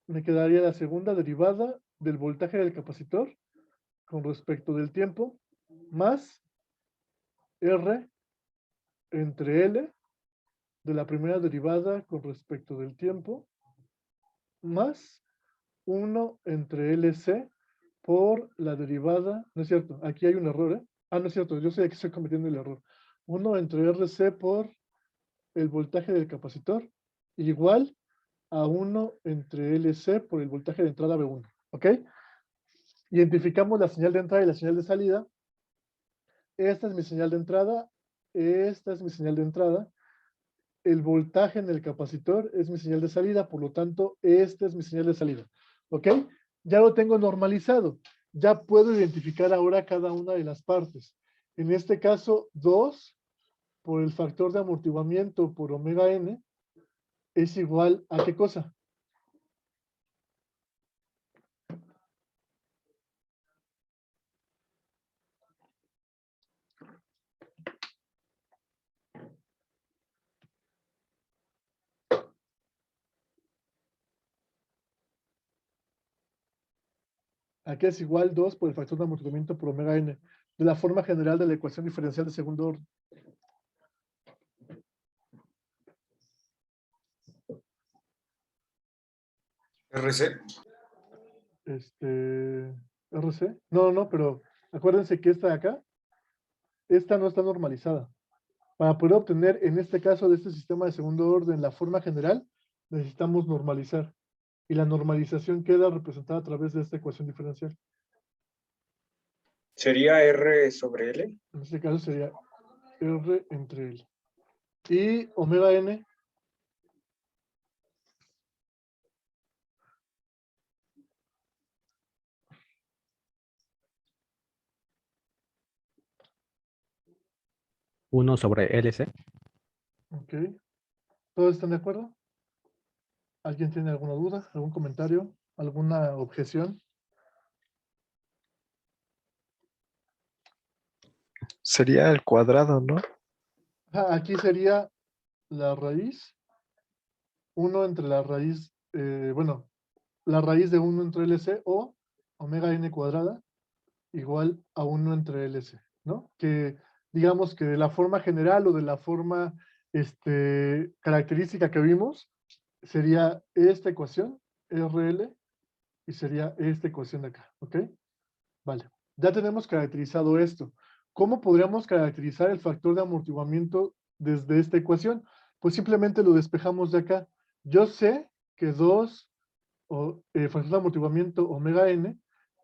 Me quedaría la segunda derivada del voltaje del capacitor con respecto del tiempo, más R entre L de la primera derivada con respecto del tiempo, más 1 entre LC por la derivada, no es cierto, aquí hay un error, ¿eh? Ah, no es cierto, yo sé que estoy cometiendo el error. 1 entre RC por el voltaje del capacitor, igual a 1 entre LC por el voltaje de entrada B1, ¿ok? Identificamos la señal de entrada y la señal de salida. Esta es mi señal de entrada, esta es mi señal de entrada. El voltaje en el capacitor es mi señal de salida, por lo tanto, esta es mi señal de salida. ¿Ok? Ya lo tengo normalizado. Ya puedo identificar ahora cada una de las partes. En este caso, 2 por el factor de amortiguamiento por omega n es igual a ¿qué cosa? Aquí es igual 2 por el factor de amortiguamiento por omega n, de la forma general de la ecuación diferencial de segundo orden. RC. RC. No, pero acuérdense que esta de acá, esta no está normalizada. Para poder obtener, en este caso de este sistema de segundo orden, la forma general, necesitamos normalizar. Y la normalización queda representada a través de esta ecuación diferencial. ¿Sería R sobre L? En este caso sería R entre L. Y omega n. Uno sobre LC. Ok. ¿Todos están de acuerdo? ¿Alguien tiene alguna duda? ¿Algún comentario? ¿Alguna objeción? Sería el cuadrado, ¿no? Aquí sería la raíz. 1 entre la raíz, bueno, la raíz de 1 entre LC o omega n cuadrada igual a 1 entre LC, ¿no? Que digamos que de la forma general o de la forma característica que vimos, sería esta ecuación, RL, y sería esta ecuación de acá, ¿ok? Vale, ya tenemos caracterizado esto. ¿Cómo podríamos caracterizar el factor de amortiguamiento desde esta ecuación? Pues simplemente lo despejamos de acá. Yo sé que 2 factor de amortiguamiento omega n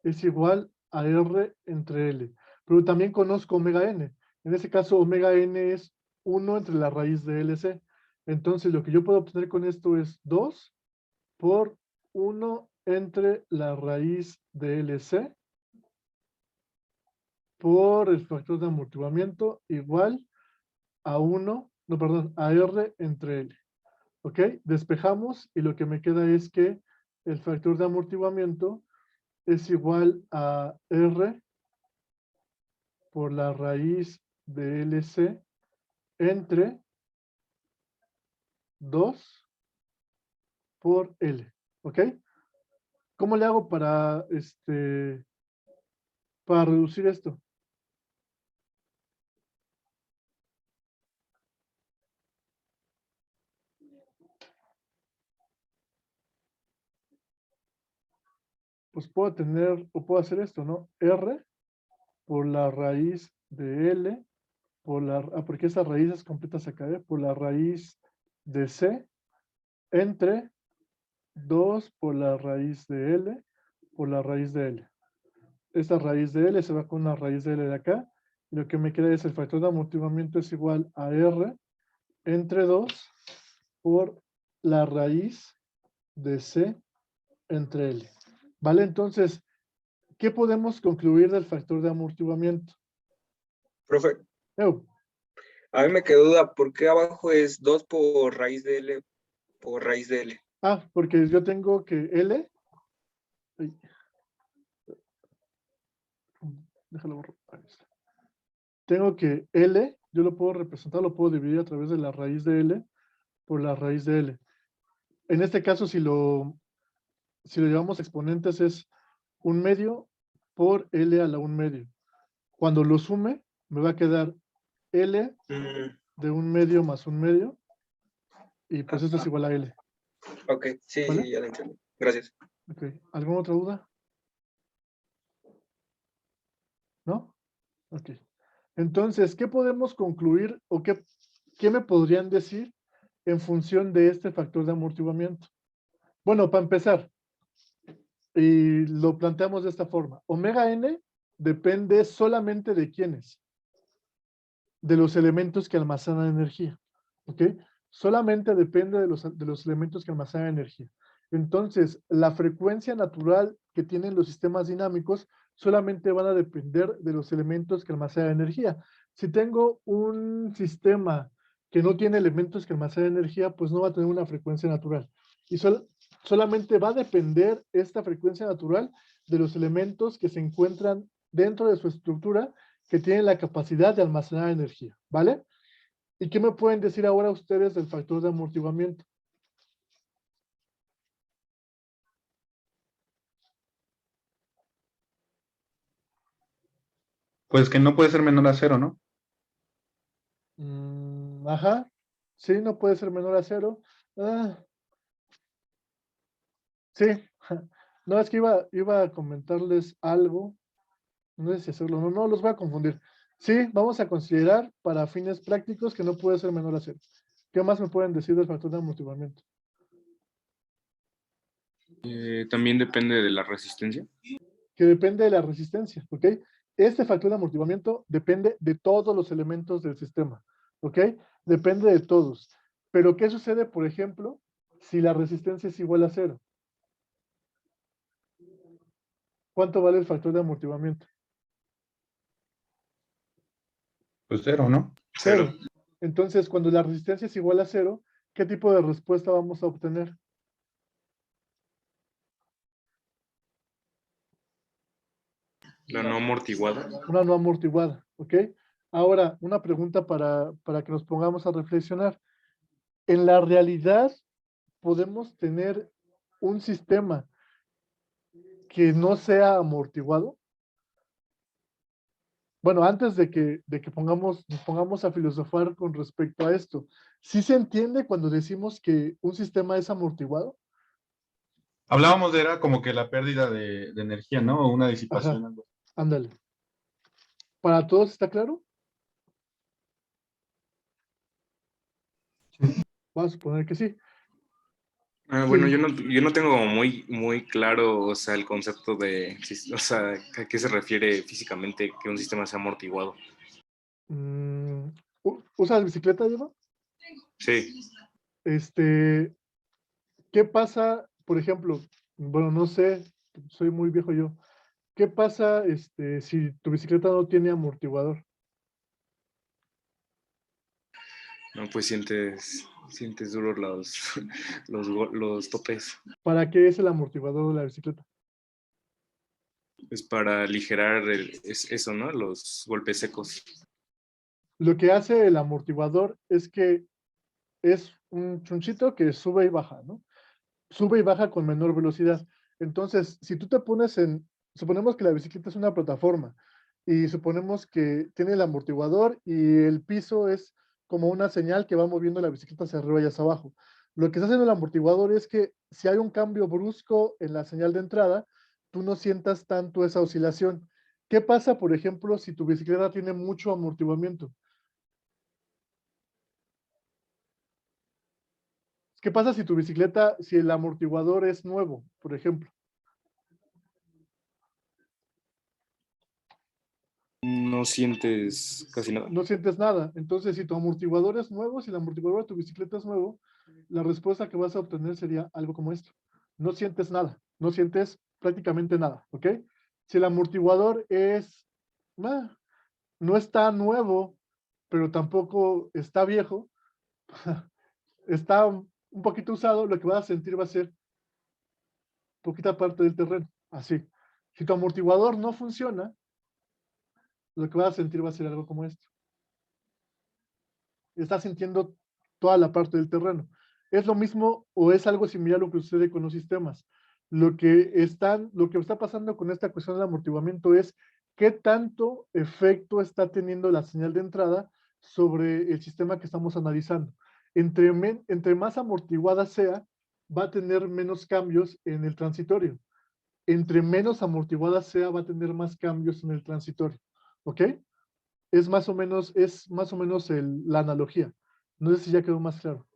es igual a R entre L. Pero también conozco omega n. En ese caso, omega n es 1 entre la raíz de LC. Entonces, lo que yo puedo obtener con esto es 2 por 1 entre la raíz de LC por el factor de amortiguamiento igual a 1, no, perdón, a R entre L. ¿Ok? Despejamos y lo que me queda es que el factor de amortiguamiento es igual a R por la raíz de LC entre 2 por L, ¿ok? ¿Cómo le hago para reducir esto? Pues puedo tener, o puedo hacer esto, ¿no? R por la raíz de L, porque esa raíz es completa acá, ¿eh? Por la raíz de C, entre 2 por la raíz de L, por la raíz de L. Esta raíz de L se va con una raíz de L de acá, y lo que me queda es el factor de amortiguamiento es igual a R entre 2 por la raíz de C entre L. ¿Vale? Entonces, ¿qué podemos concluir del factor de amortiguamiento? Profe, Eu, a mí me quedó duda, ¿por qué abajo es 2 por raíz de L por raíz de L? porque yo tengo que L. Ay, déjalo borrar. Ahí está. Tengo que L, yo lo puedo representar, lo puedo dividir a través de la raíz de L por la raíz de L. En este caso, si lo llevamos a exponentes, es 1/2 por L a la 1/2. Cuando lo sume, me va a quedar L de 1/2 más 1/2. Y pues esto es igual a L. Ok, sí, ¿Vale? sí, ya lo entiendo. Gracias. Ok. ¿Alguna otra duda? ¿No? Ok. Entonces, ¿qué podemos concluir o qué me podrían decir en función de este factor de amortiguamiento? Bueno, para empezar, y lo planteamos de esta forma. Omega n depende solamente de quiénes, de los elementos que almacenan energía, ¿ok? Solamente depende de los elementos que almacenan energía. Entonces, la frecuencia natural que tienen los sistemas dinámicos solamente van a depender de los elementos que almacenan energía. Si tengo un sistema que no tiene elementos que almacenan energía, pues no va a tener una frecuencia natural. Y solamente va a depender esta frecuencia natural de los elementos que se encuentran dentro de su estructura que tienen la capacidad de almacenar energía, ¿vale? ¿Y qué me pueden decir ahora ustedes del factor de amortiguamiento? Pues que no puede ser menor a 0, ¿no? Ajá, sí, no puede ser menor a 0. Sí, no, es que iba a comentarles algo, no sé si hacerlo, no, los voy a confundir. Sí, vamos a considerar para fines prácticos que no puede ser menor a 0. ¿Qué más me pueden decir del factor de amortiguamiento? También depende de la resistencia. Que depende de la resistencia, ¿ok? Este factor de amortiguamiento depende de todos los elementos del sistema, ¿ok? Depende de todos. Pero, ¿qué sucede, por ejemplo, si la resistencia es igual a 0? ¿Cuánto vale el factor de amortiguamiento? Pues 0, ¿no? 0. Entonces, cuando la resistencia es igual a 0, ¿qué tipo de respuesta vamos a obtener? La no amortiguada. Una no amortiguada, ¿ok? Ahora, una pregunta para que nos pongamos a reflexionar. En la realidad, podemos tener un sistema que no sea amortiguado. Bueno, antes de que nos pongamos a filosofar con respecto a esto, ¿sí se entiende cuando decimos que un sistema es amortiguado? Hablábamos de era como que la pérdida de energía, ¿no? O una disipación. Ajá, Algo. ándale. ¿Para todos está claro? Vamos a suponer que sí. Bueno, Sí. yo no tengo como muy claro, o sea, el concepto de, o sea, a qué se refiere físicamente que un sistema sea amortiguado. ¿Usas bicicleta, Diego? Sí. ¿Qué pasa, por ejemplo? Bueno, no sé, soy muy viejo yo. ¿Qué pasa si tu bicicleta no tiene amortiguador? No, pues sientes Sientes duros los topes. ¿Para qué es el amortiguador de la bicicleta? Es para aligerar eso, ¿no? Los golpes secos. Lo que hace el amortiguador es que es un chunchito que sube y baja, ¿no? Sube y baja con menor velocidad. Entonces, si tú te pones suponemos que la bicicleta es una plataforma y suponemos que tiene el amortiguador y el piso es como una señal que va moviendo la bicicleta hacia arriba y hacia abajo. Lo que está haciendo el amortiguador es que si hay un cambio brusco en la señal de entrada, tú no sientas tanto esa oscilación. ¿Qué pasa, por ejemplo, si tu bicicleta tiene mucho amortiguamiento? ¿Qué pasa si tu bicicleta, si el amortiguador es nuevo, por ejemplo? No sientes casi nada. No sientes nada. Entonces, si tu amortiguador es nuevo, si el amortiguador de tu bicicleta es nuevo, la respuesta que vas a obtener sería algo como esto. No sientes nada, no sientes prácticamente nada, ¿ok? Si el amortiguador no está nuevo, pero tampoco está viejo, está un poquito usado, lo que vas a sentir va a ser poquita parte del terreno, así. Si tu amortiguador no funciona, lo que vas a sentir va a ser algo como esto. Estás sintiendo toda la parte del terreno. ¿Es lo mismo o es algo similar a lo que sucede con los sistemas? Lo que está pasando con esta cuestión del amortiguamiento es qué tanto efecto está teniendo la señal de entrada sobre el sistema que estamos analizando. Entre más amortiguada sea, va a tener menos cambios en el transitorio. Entre menos amortiguada sea, va a tener más cambios en el transitorio. ¿Ok? Es más o menos la analogía. No sé si ya quedó más claro.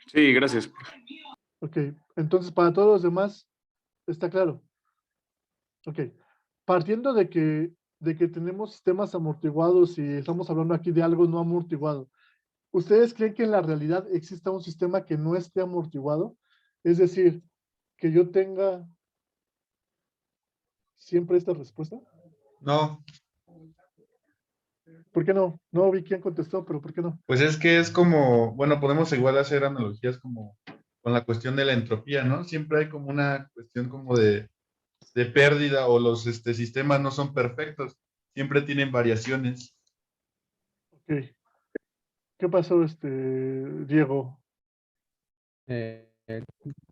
Sí, gracias. Ok, entonces para todos los demás, está claro. Ok, partiendo de que tenemos sistemas amortiguados y estamos hablando aquí de algo no amortiguado, ¿ustedes creen que en la realidad exista un sistema que no esté amortiguado? Es decir, que yo tenga siempre esta respuesta. No, ¿Por qué no? No vi quién contestó, pero ¿por qué no? pues es que es como, bueno, podemos igual hacer analogías como con la cuestión de la entropía, ¿no? Siempre hay como una cuestión como de pérdida o los sistemas no son perfectos, siempre tienen variaciones. Ok. ¿Qué pasó, Diego? Eh,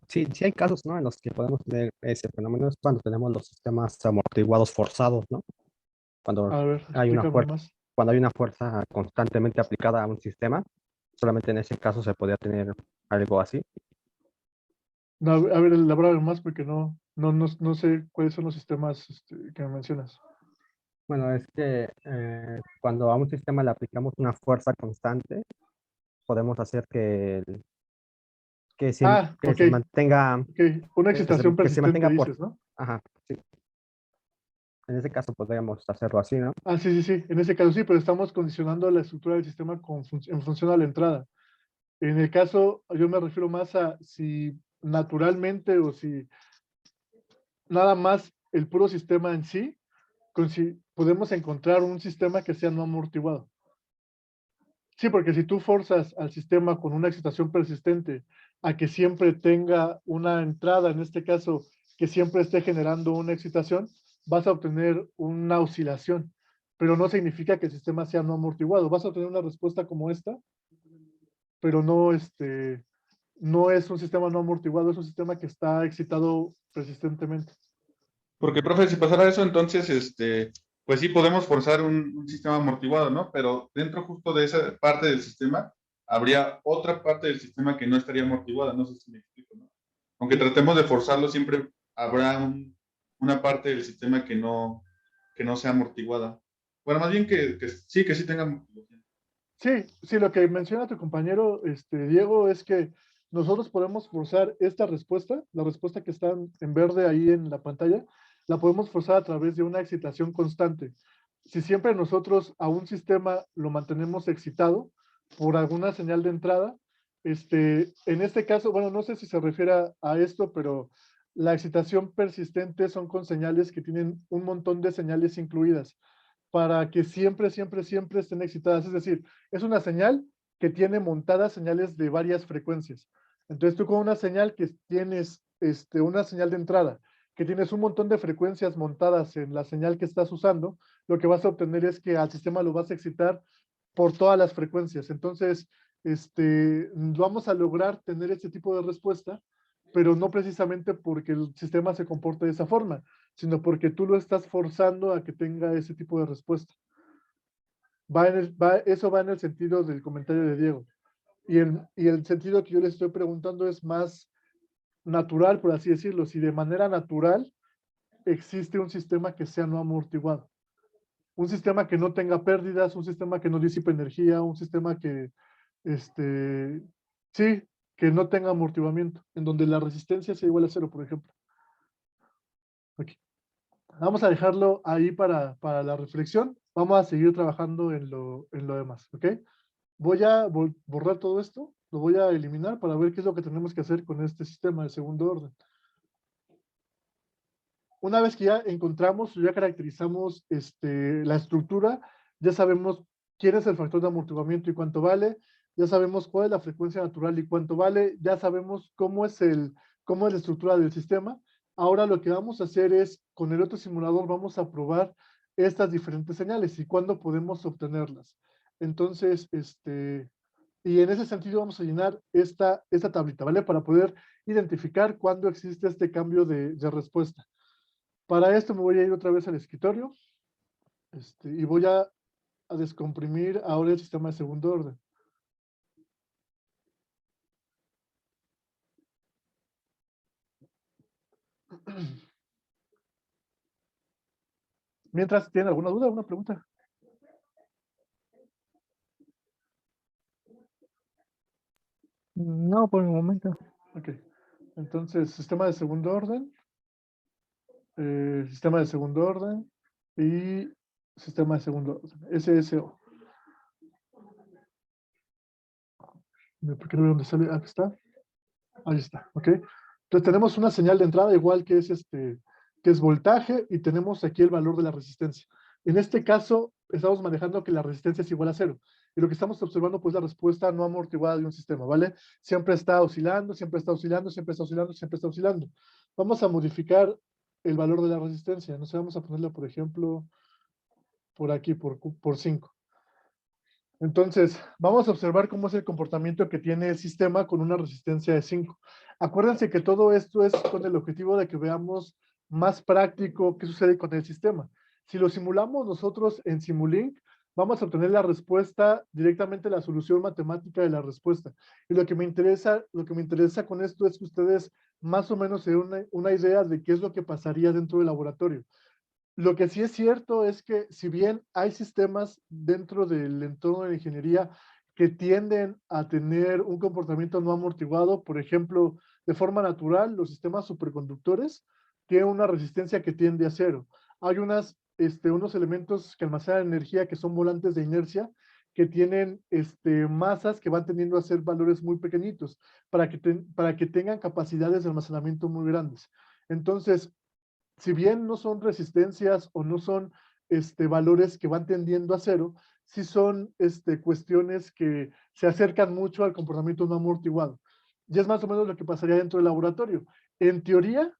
sí, sí hay casos, ¿no? En los que podemos tener ese fenómeno, es cuando tenemos los sistemas amortiguados forzados, ¿no? Cuando A ver, hay una explícame fuerza, más. cuando hay una fuerza constantemente aplicada a un sistema, solamente en ese caso se podría tener algo así. No, a ver, elaborame más porque no sé cuáles son los sistemas que me mencionas. Bueno, es que cuando a un sistema le aplicamos una fuerza constante, podemos hacer que Ok, se mantenga, ok. Una excitación que se persistente, mantenga por, dices, ¿no? ajá, sí. En ese caso podríamos hacerlo así, ¿no? Ah, sí, sí, sí. En ese caso sí, pero estamos condicionando la estructura del sistema en función a la entrada. En el caso, yo me refiero más a si naturalmente o si nada más el puro sistema en sí, si podemos encontrar un sistema que sea no amortiguado. Sí, porque si tú forzas al sistema con una excitación persistente a que siempre tenga una entrada, en este caso, que siempre esté generando una excitación, vas a obtener una oscilación, pero no significa que el sistema sea no amortiguado. Vas a obtener una respuesta como esta, pero no es un sistema no amortiguado, es un sistema que está excitado persistentemente. Porque, profe, si pasara eso, entonces, pues sí podemos forzar un sistema amortiguado, ¿no? Pero dentro justo de esa parte del sistema, habría otra parte del sistema que no estaría amortiguada, no sé si me explico, ¿no? Aunque tratemos de forzarlo, siempre habrá una parte del sistema que no sea amortiguada. Bueno, más bien que sí tenga amortiguación. Sí, lo que menciona tu compañero Diego es que nosotros podemos forzar esta respuesta, la respuesta que está en verde ahí en la pantalla, la podemos forzar a través de una excitación constante. Si siempre nosotros a un sistema lo mantenemos excitado por alguna señal de entrada, en este caso, bueno, no sé si se refiere a esto, pero la excitación persistente son con señales que tienen un montón de señales incluidas para que siempre estén excitadas. Es decir, es una señal que tiene montadas señales de varias frecuencias. Entonces tú con una señal que tienes, una señal de entrada, que tienes un montón de frecuencias montadas en la señal que estás usando, lo que vas a obtener es que al sistema lo vas a excitar por todas las frecuencias. Entonces, vamos a lograr tener este tipo de respuesta, pero no precisamente porque el sistema se comporte de esa forma, sino porque tú lo estás forzando a que tenga ese tipo de respuesta. Eso va en el sentido del comentario de Diego. Y el sentido que yo le estoy preguntando es más natural, por así decirlo. Si de manera natural existe un sistema que sea no amortiguado. Un sistema que no tenga pérdidas, un sistema que no disipe energía, un sistema que, sí, que no tenga amortiguamiento, en donde la resistencia sea igual a 0, por ejemplo. Aquí. Vamos a dejarlo ahí para la reflexión. Vamos a seguir trabajando en lo demás, ¿ok? Voy a borrar todo esto, lo voy a eliminar para ver qué es lo que tenemos que hacer con este sistema de segundo orden. Una vez que ya encontramos, ya caracterizamos la estructura, ya sabemos quién es el factor de amortiguamiento y cuánto vale, ya sabemos cuál es la frecuencia natural y cuánto vale, ya sabemos cómo es la estructura del sistema. Ahora lo que vamos a hacer es, con el otro simulador, vamos a probar estas diferentes señales y cuándo podemos obtenerlas. Entonces, y en ese sentido vamos a llenar esta tablita, ¿vale? Para poder identificar cuándo existe este cambio de respuesta. Para esto me voy a ir otra vez al escritorio y voy a descomprimir ahora el sistema de segundo orden. Mientras, ¿tienen alguna duda, alguna pregunta? No, por el momento. Ok. Entonces, sistema de segundo orden, sistema de segundo orden y sistema de segundo orden, SSO. ¿Por qué no veo dónde sale? Aquí está. Ahí está, ok. Entonces tenemos una señal de entrada igual que es voltaje y tenemos aquí el valor de la resistencia. En este caso, estamos manejando que la resistencia es igual a 0. Y lo que estamos observando, pues, la respuesta no amortiguada de un sistema, ¿vale? Siempre está oscilando, siempre está oscilando, siempre está oscilando, siempre está oscilando. Vamos a modificar el valor de la resistencia. No sé, vamos a ponerle, por ejemplo, por aquí, por 5. Entonces, vamos a observar cómo es el comportamiento que tiene el sistema con una resistencia de 5. Acuérdense que todo esto es con el objetivo de que veamos más práctico qué sucede con el sistema. Si lo simulamos nosotros en Simulink, vamos a obtener la respuesta directamente, la solución matemática de la respuesta. Y lo que me interesa con esto es que ustedes más o menos se den una idea de qué es lo que pasaría dentro del laboratorio. Lo que sí es cierto es que si bien hay sistemas dentro del entorno de la ingeniería que tienden a tener un comportamiento no amortiguado, por ejemplo, de forma natural, los sistemas superconductores tienen una resistencia que tiende a 0. Hay unos elementos que almacenan energía que son volantes de inercia que tienen masas que van tendiendo a ser valores muy pequeñitos para que tengan capacidades de almacenamiento muy grandes. Entonces, si bien no son resistencias o no son valores que van tendiendo a 0, sí son cuestiones que se acercan mucho al comportamiento no amortiguado. Y es más o menos lo que pasaría dentro del laboratorio. En teoría,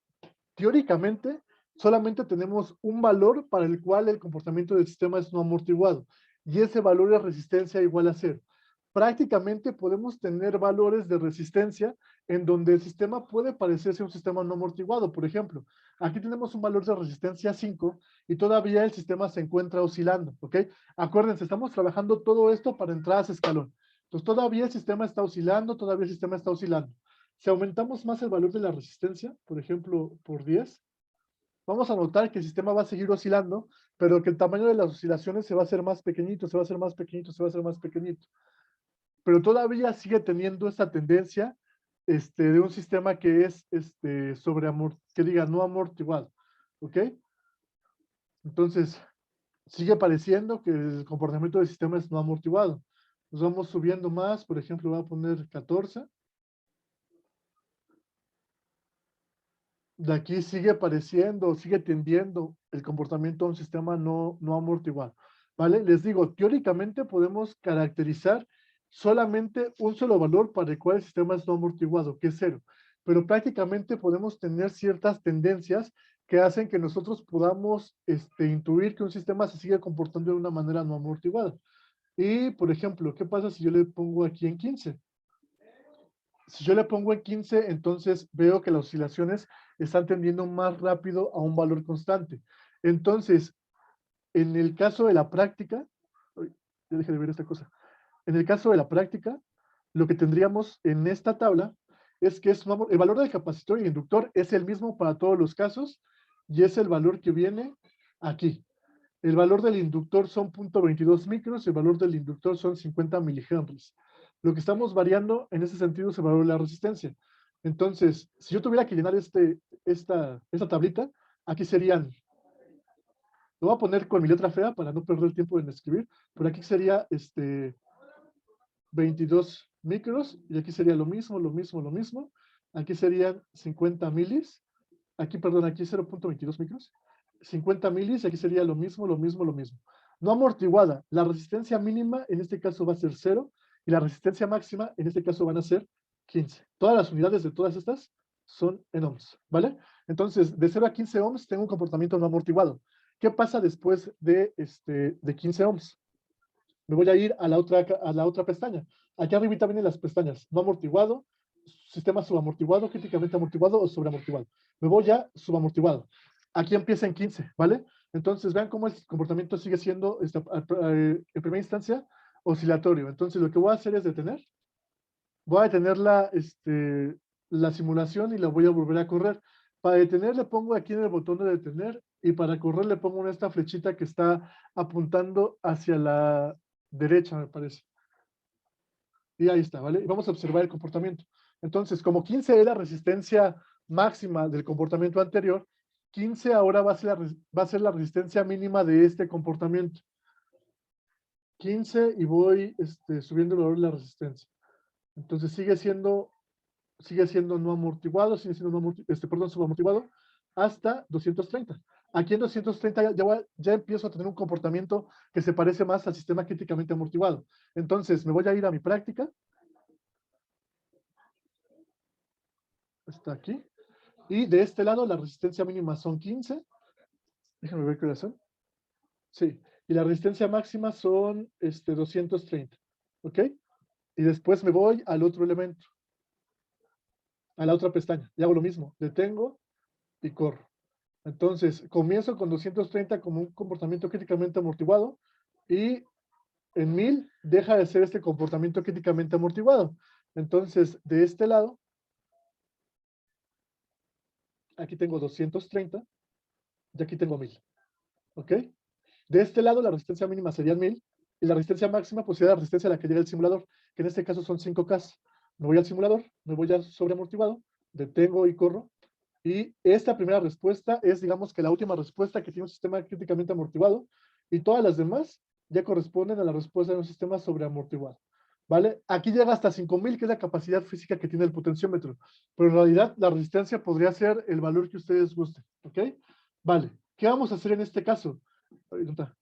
teóricamente, solamente tenemos un valor para el cual el comportamiento del sistema es no amortiguado. Y ese valor es resistencia igual a 0. Prácticamente podemos tener valores de resistencia en donde el sistema puede parecerse a un sistema no amortiguado. Por ejemplo, aquí tenemos un valor de resistencia 5 y todavía el sistema se encuentra oscilando, ¿ok? Acuérdense, estamos trabajando todo esto para entradas a escalón. Entonces todavía el sistema está oscilando, todavía el sistema está oscilando. Si aumentamos más el valor de la resistencia, por ejemplo, por 10, vamos a notar que el sistema va a seguir oscilando, pero que el tamaño de las oscilaciones se va a hacer más pequeñito, se va a hacer más pequeñito, se va a hacer más pequeñito. Pero todavía sigue teniendo esta tendencia de un sistema que es que diga no amortiguado, ¿ok? Entonces, sigue pareciendo que el comportamiento del sistema es no amortiguado. Nos vamos subiendo más, por ejemplo, voy a poner 14. De aquí sigue pareciendo, sigue tendiendo el comportamiento a un sistema no amortiguado, ¿vale? Les digo, teóricamente podemos caracterizar solamente un solo valor para el cual el sistema es no amortiguado, que es 0. Pero prácticamente podemos tener ciertas tendencias que hacen que nosotros podamos intuir que un sistema se sigue comportando de una manera no amortiguada. Y, por ejemplo, ¿qué pasa si yo le pongo aquí en 15? Si yo le pongo en 15, entonces veo que las oscilaciones están tendiendo más rápido a un valor constante. Entonces, en el caso de la práctica, uy, ya dejé de ver esta cosa. En el caso de la práctica, lo que tendríamos en esta tabla es que el valor del capacitor y inductor es el mismo para todos los casos y es el valor que viene aquí. El valor del inductor son 0.22 micros y el valor del inductor son 50 milihenries. Lo que estamos variando en ese sentido es el valor de la resistencia. Entonces, si yo tuviera que llenar esta tablita, aquí serían, lo voy a poner con mi letra fea para no perder tiempo en escribir, pero aquí sería 22 micros, y aquí sería lo mismo, lo mismo, lo mismo. Aquí serían 50 milis, aquí, perdón, aquí 0.22 micros, 50 milis, y aquí sería lo mismo, lo mismo, lo mismo. No amortiguada, la resistencia mínima en este caso va a ser 0, y la resistencia máxima en este caso van a ser 15. Todas las unidades de todas estas son en ohms, ¿vale? Entonces, de 0 a 15 ohms tengo un comportamiento no amortiguado. ¿Qué pasa después de 15 ohms? Me voy a ir a la otra pestaña. Aquí arriba vienen las pestañas. No amortiguado, sistema subamortiguado, críticamente amortiguado o sobreamortiguado. Me voy a subamortiguado. Aquí empieza en 15, ¿vale? Entonces, vean cómo el comportamiento sigue siendo, en primera instancia, oscilatorio. Entonces, lo que voy a hacer es detener. Voy a detener la simulación y la voy a volver a correr. Para detener le pongo aquí en el botón de detener y para correr le pongo en esta flechita que está apuntando hacia la derecha, me parece. Y ahí está, ¿vale? Y vamos a observar el comportamiento. Entonces, como 15 es la resistencia máxima del comportamiento anterior, 15 ahora va a ser la resistencia mínima de este comportamiento. 15 y voy subiendo el valor de la resistencia. Entonces sigue siendo no amortiguado, sigue siendo subamortiguado hasta 230. Aquí en 230 ya empiezo a tener un comportamiento que se parece más al sistema críticamente amortiguado. Entonces me voy a ir a mi práctica. Está aquí. Y de este lado la resistencia mínima son 15. Déjame ver qué hora son. Sí. Y la resistencia máxima son 230. ¿Ok? Y después me voy al otro elemento. A la otra pestaña. Y hago lo mismo. Detengo y corro. Entonces, comienzo con 230 como un comportamiento críticamente amortiguado y en 1000 deja de ser este comportamiento críticamente amortiguado. Entonces, de este lado, aquí tengo 230 y aquí tengo 1000. ¿Ok? De este lado, la resistencia mínima sería 1000 y la resistencia máxima pues sería la resistencia a la que llega el simulador, que en este caso son 5K. Me voy al simulador, me voy al sobreamortiguado, detengo y corro. Y esta primera respuesta es, digamos, que la última respuesta que tiene un sistema críticamente amortiguado y todas las demás ya corresponden a la respuesta de un sistema sobreamortiguado. ¿Vale? Aquí llega hasta 5000, que es la capacidad física que tiene el potenciómetro. Pero en realidad la resistencia podría ser el valor que ustedes gusten. ¿Ok? Vale. ¿Qué vamos a hacer en este caso? ¿Dónde está?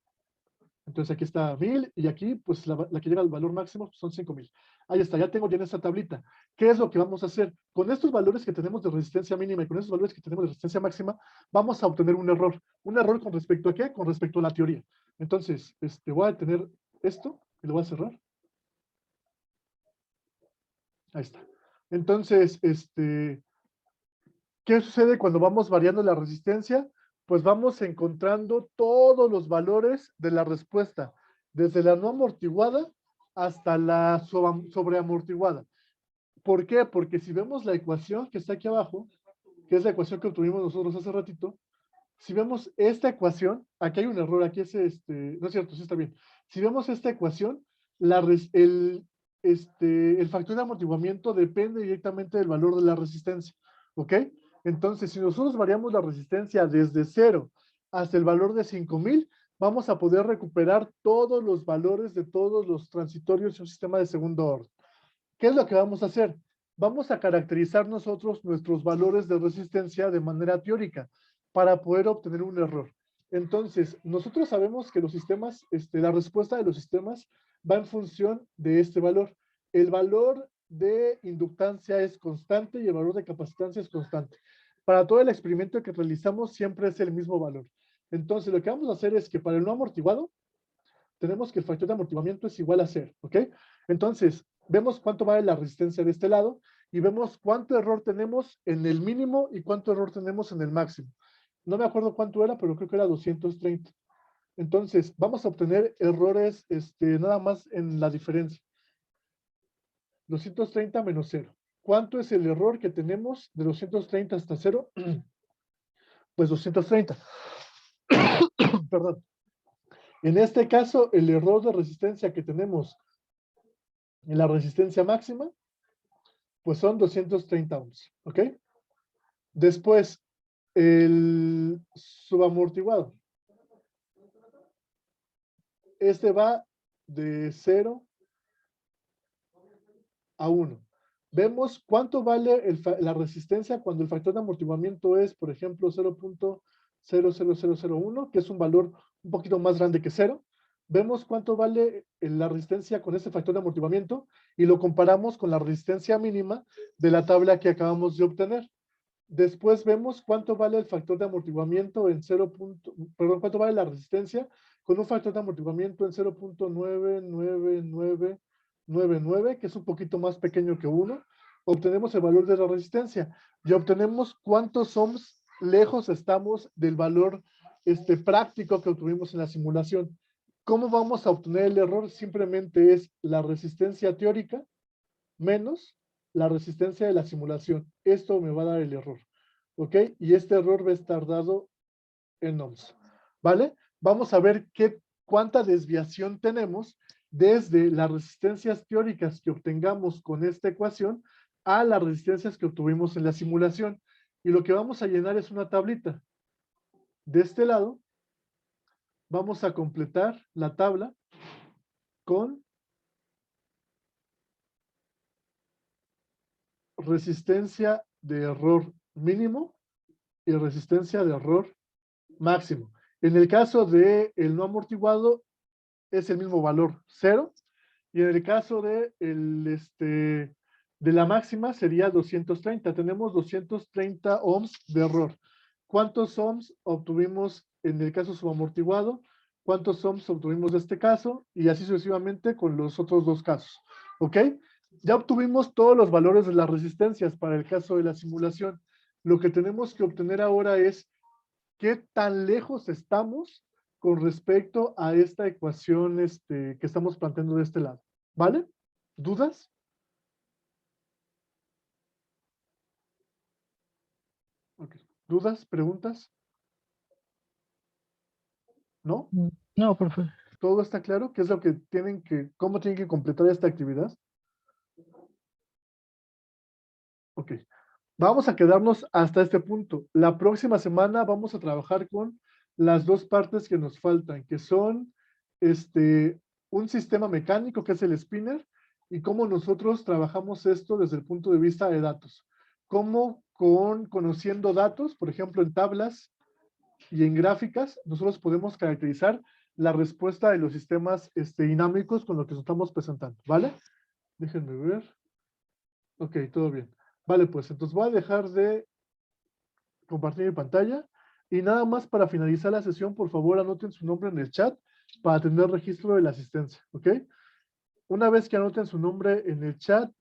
Entonces aquí está 1000 y aquí pues la que llega al valor máximo son 5000. Ahí está, ya tengo en esta tablita. ¿Qué es lo que vamos a hacer? Con estos valores que tenemos de resistencia mínima y con estos valores que tenemos de resistencia máxima, vamos a obtener un error. ¿Un error con respecto a qué? Con respecto a la teoría. Entonces, voy a detener esto y lo voy a cerrar. Ahí está. Entonces, ¿qué sucede cuando vamos variando la resistencia? Pues vamos encontrando todos los valores de la respuesta, desde la no amortiguada hasta la sobreamortiguada. ¿Por qué? Porque si vemos la ecuación que está aquí abajo, que es la ecuación que obtuvimos nosotros hace ratito, si vemos esta ecuación, aquí hay un error, aquí es no es cierto, sí está bien. Si vemos esta ecuación, el factor de amortiguamiento depende directamente del valor de la resistencia, ¿ok? Entonces, si nosotros variamos la resistencia desde 0 hasta el valor de 5000, vamos a poder recuperar todos los valores de todos los transitorios de un sistema de segundo orden. ¿Qué es lo que vamos a hacer? Vamos a caracterizar nosotros nuestros valores de resistencia de manera teórica para poder obtener un error. Entonces, nosotros sabemos que los sistemas, la respuesta de los sistemas va en función de este valor. El valor de inductancia es constante y el valor de capacitancia es constante. Para todo el experimento que realizamos siempre es el mismo valor. Entonces, lo que vamos a hacer es que para el no amortiguado, tenemos que el factor de amortiguamiento es igual a 0, ¿ok? Entonces, vemos cuánto vale la resistencia de este lado y vemos cuánto error tenemos en el mínimo y cuánto error tenemos en el máximo. No me acuerdo cuánto era, pero creo que era 230. Entonces, vamos a obtener errores nada más en la diferencia. 230 menos 0. ¿Cuánto es el error que tenemos de 230 hasta 0? Pues 230. Perdón. En este caso, el error de resistencia que tenemos en la resistencia máxima, pues son 230 ohms, ¿ok? Después, el subamortiguado. Este va de 0 a 1. Vemos cuánto vale la resistencia cuando el factor de amortiguamiento es, por ejemplo, 0.00001, que es un valor un poquito más grande que 0. Vemos cuánto vale la resistencia con ese factor de amortiguamiento y lo comparamos con la resistencia mínima de la tabla que acabamos de obtener. Después vemos cuánto vale el factor de amortiguamiento en cuánto vale la resistencia con un factor de amortiguamiento en 0.99999, que es un poquito más pequeño que 1. Obtenemos el valor de la resistencia y obtenemos cuántos ohms lejos estamos del valor práctico que obtuvimos en la simulación. ¿Cómo vamos a obtener el error? Simplemente es la resistencia teórica menos la resistencia de la simulación. Esto me va a dar el error, ¿ok? Y este error va a estar dado en ohms, ¿vale? Vamos a ver cuánta desviación tenemos desde las resistencias teóricas que obtengamos con esta ecuación a las resistencias que obtuvimos en la simulación. Y lo que vamos a llenar es una tablita. De este lado, vamos a completar la tabla con resistencia de error mínimo y resistencia de error máximo. En el caso de el no amortiguado es el mismo valor, 0, y en el caso de de la máxima sería 230. Tenemos 230 ohms de error. ¿Cuántos ohms obtuvimos en el caso subamortiguado? ¿Cuántos ohms obtuvimos de este caso? Y así sucesivamente con los otros dos casos. ¿Ok? Ya obtuvimos todos los valores de las resistencias para el caso de la simulación. Lo que tenemos que obtener ahora es qué tan lejos estamos con respecto a esta ecuación que estamos planteando de este lado. ¿Vale? ¿Dudas? Okay. ¿Dudas? ¿Preguntas? ¿No? No, profe. ¿Todo está claro? ¿Qué es lo que cómo tienen que completar esta actividad? Ok. Vamos a quedarnos hasta este punto. La próxima semana vamos a trabajar con las dos partes que nos faltan, que son un sistema mecánico, que es el spinner, y cómo nosotros trabajamos esto desde el punto de vista de datos. Cómo conociendo datos, por ejemplo, en tablas y en gráficas, nosotros podemos caracterizar la respuesta de los sistemas dinámicos con lo que nos estamos presentando, ¿vale? Déjenme ver. Ok, todo bien. Vale, pues entonces voy a dejar de compartir mi pantalla y nada más para finalizar la sesión, por favor anoten su nombre en el chat para tener registro de la asistencia, ¿ok? Una vez que anoten su nombre en el chat,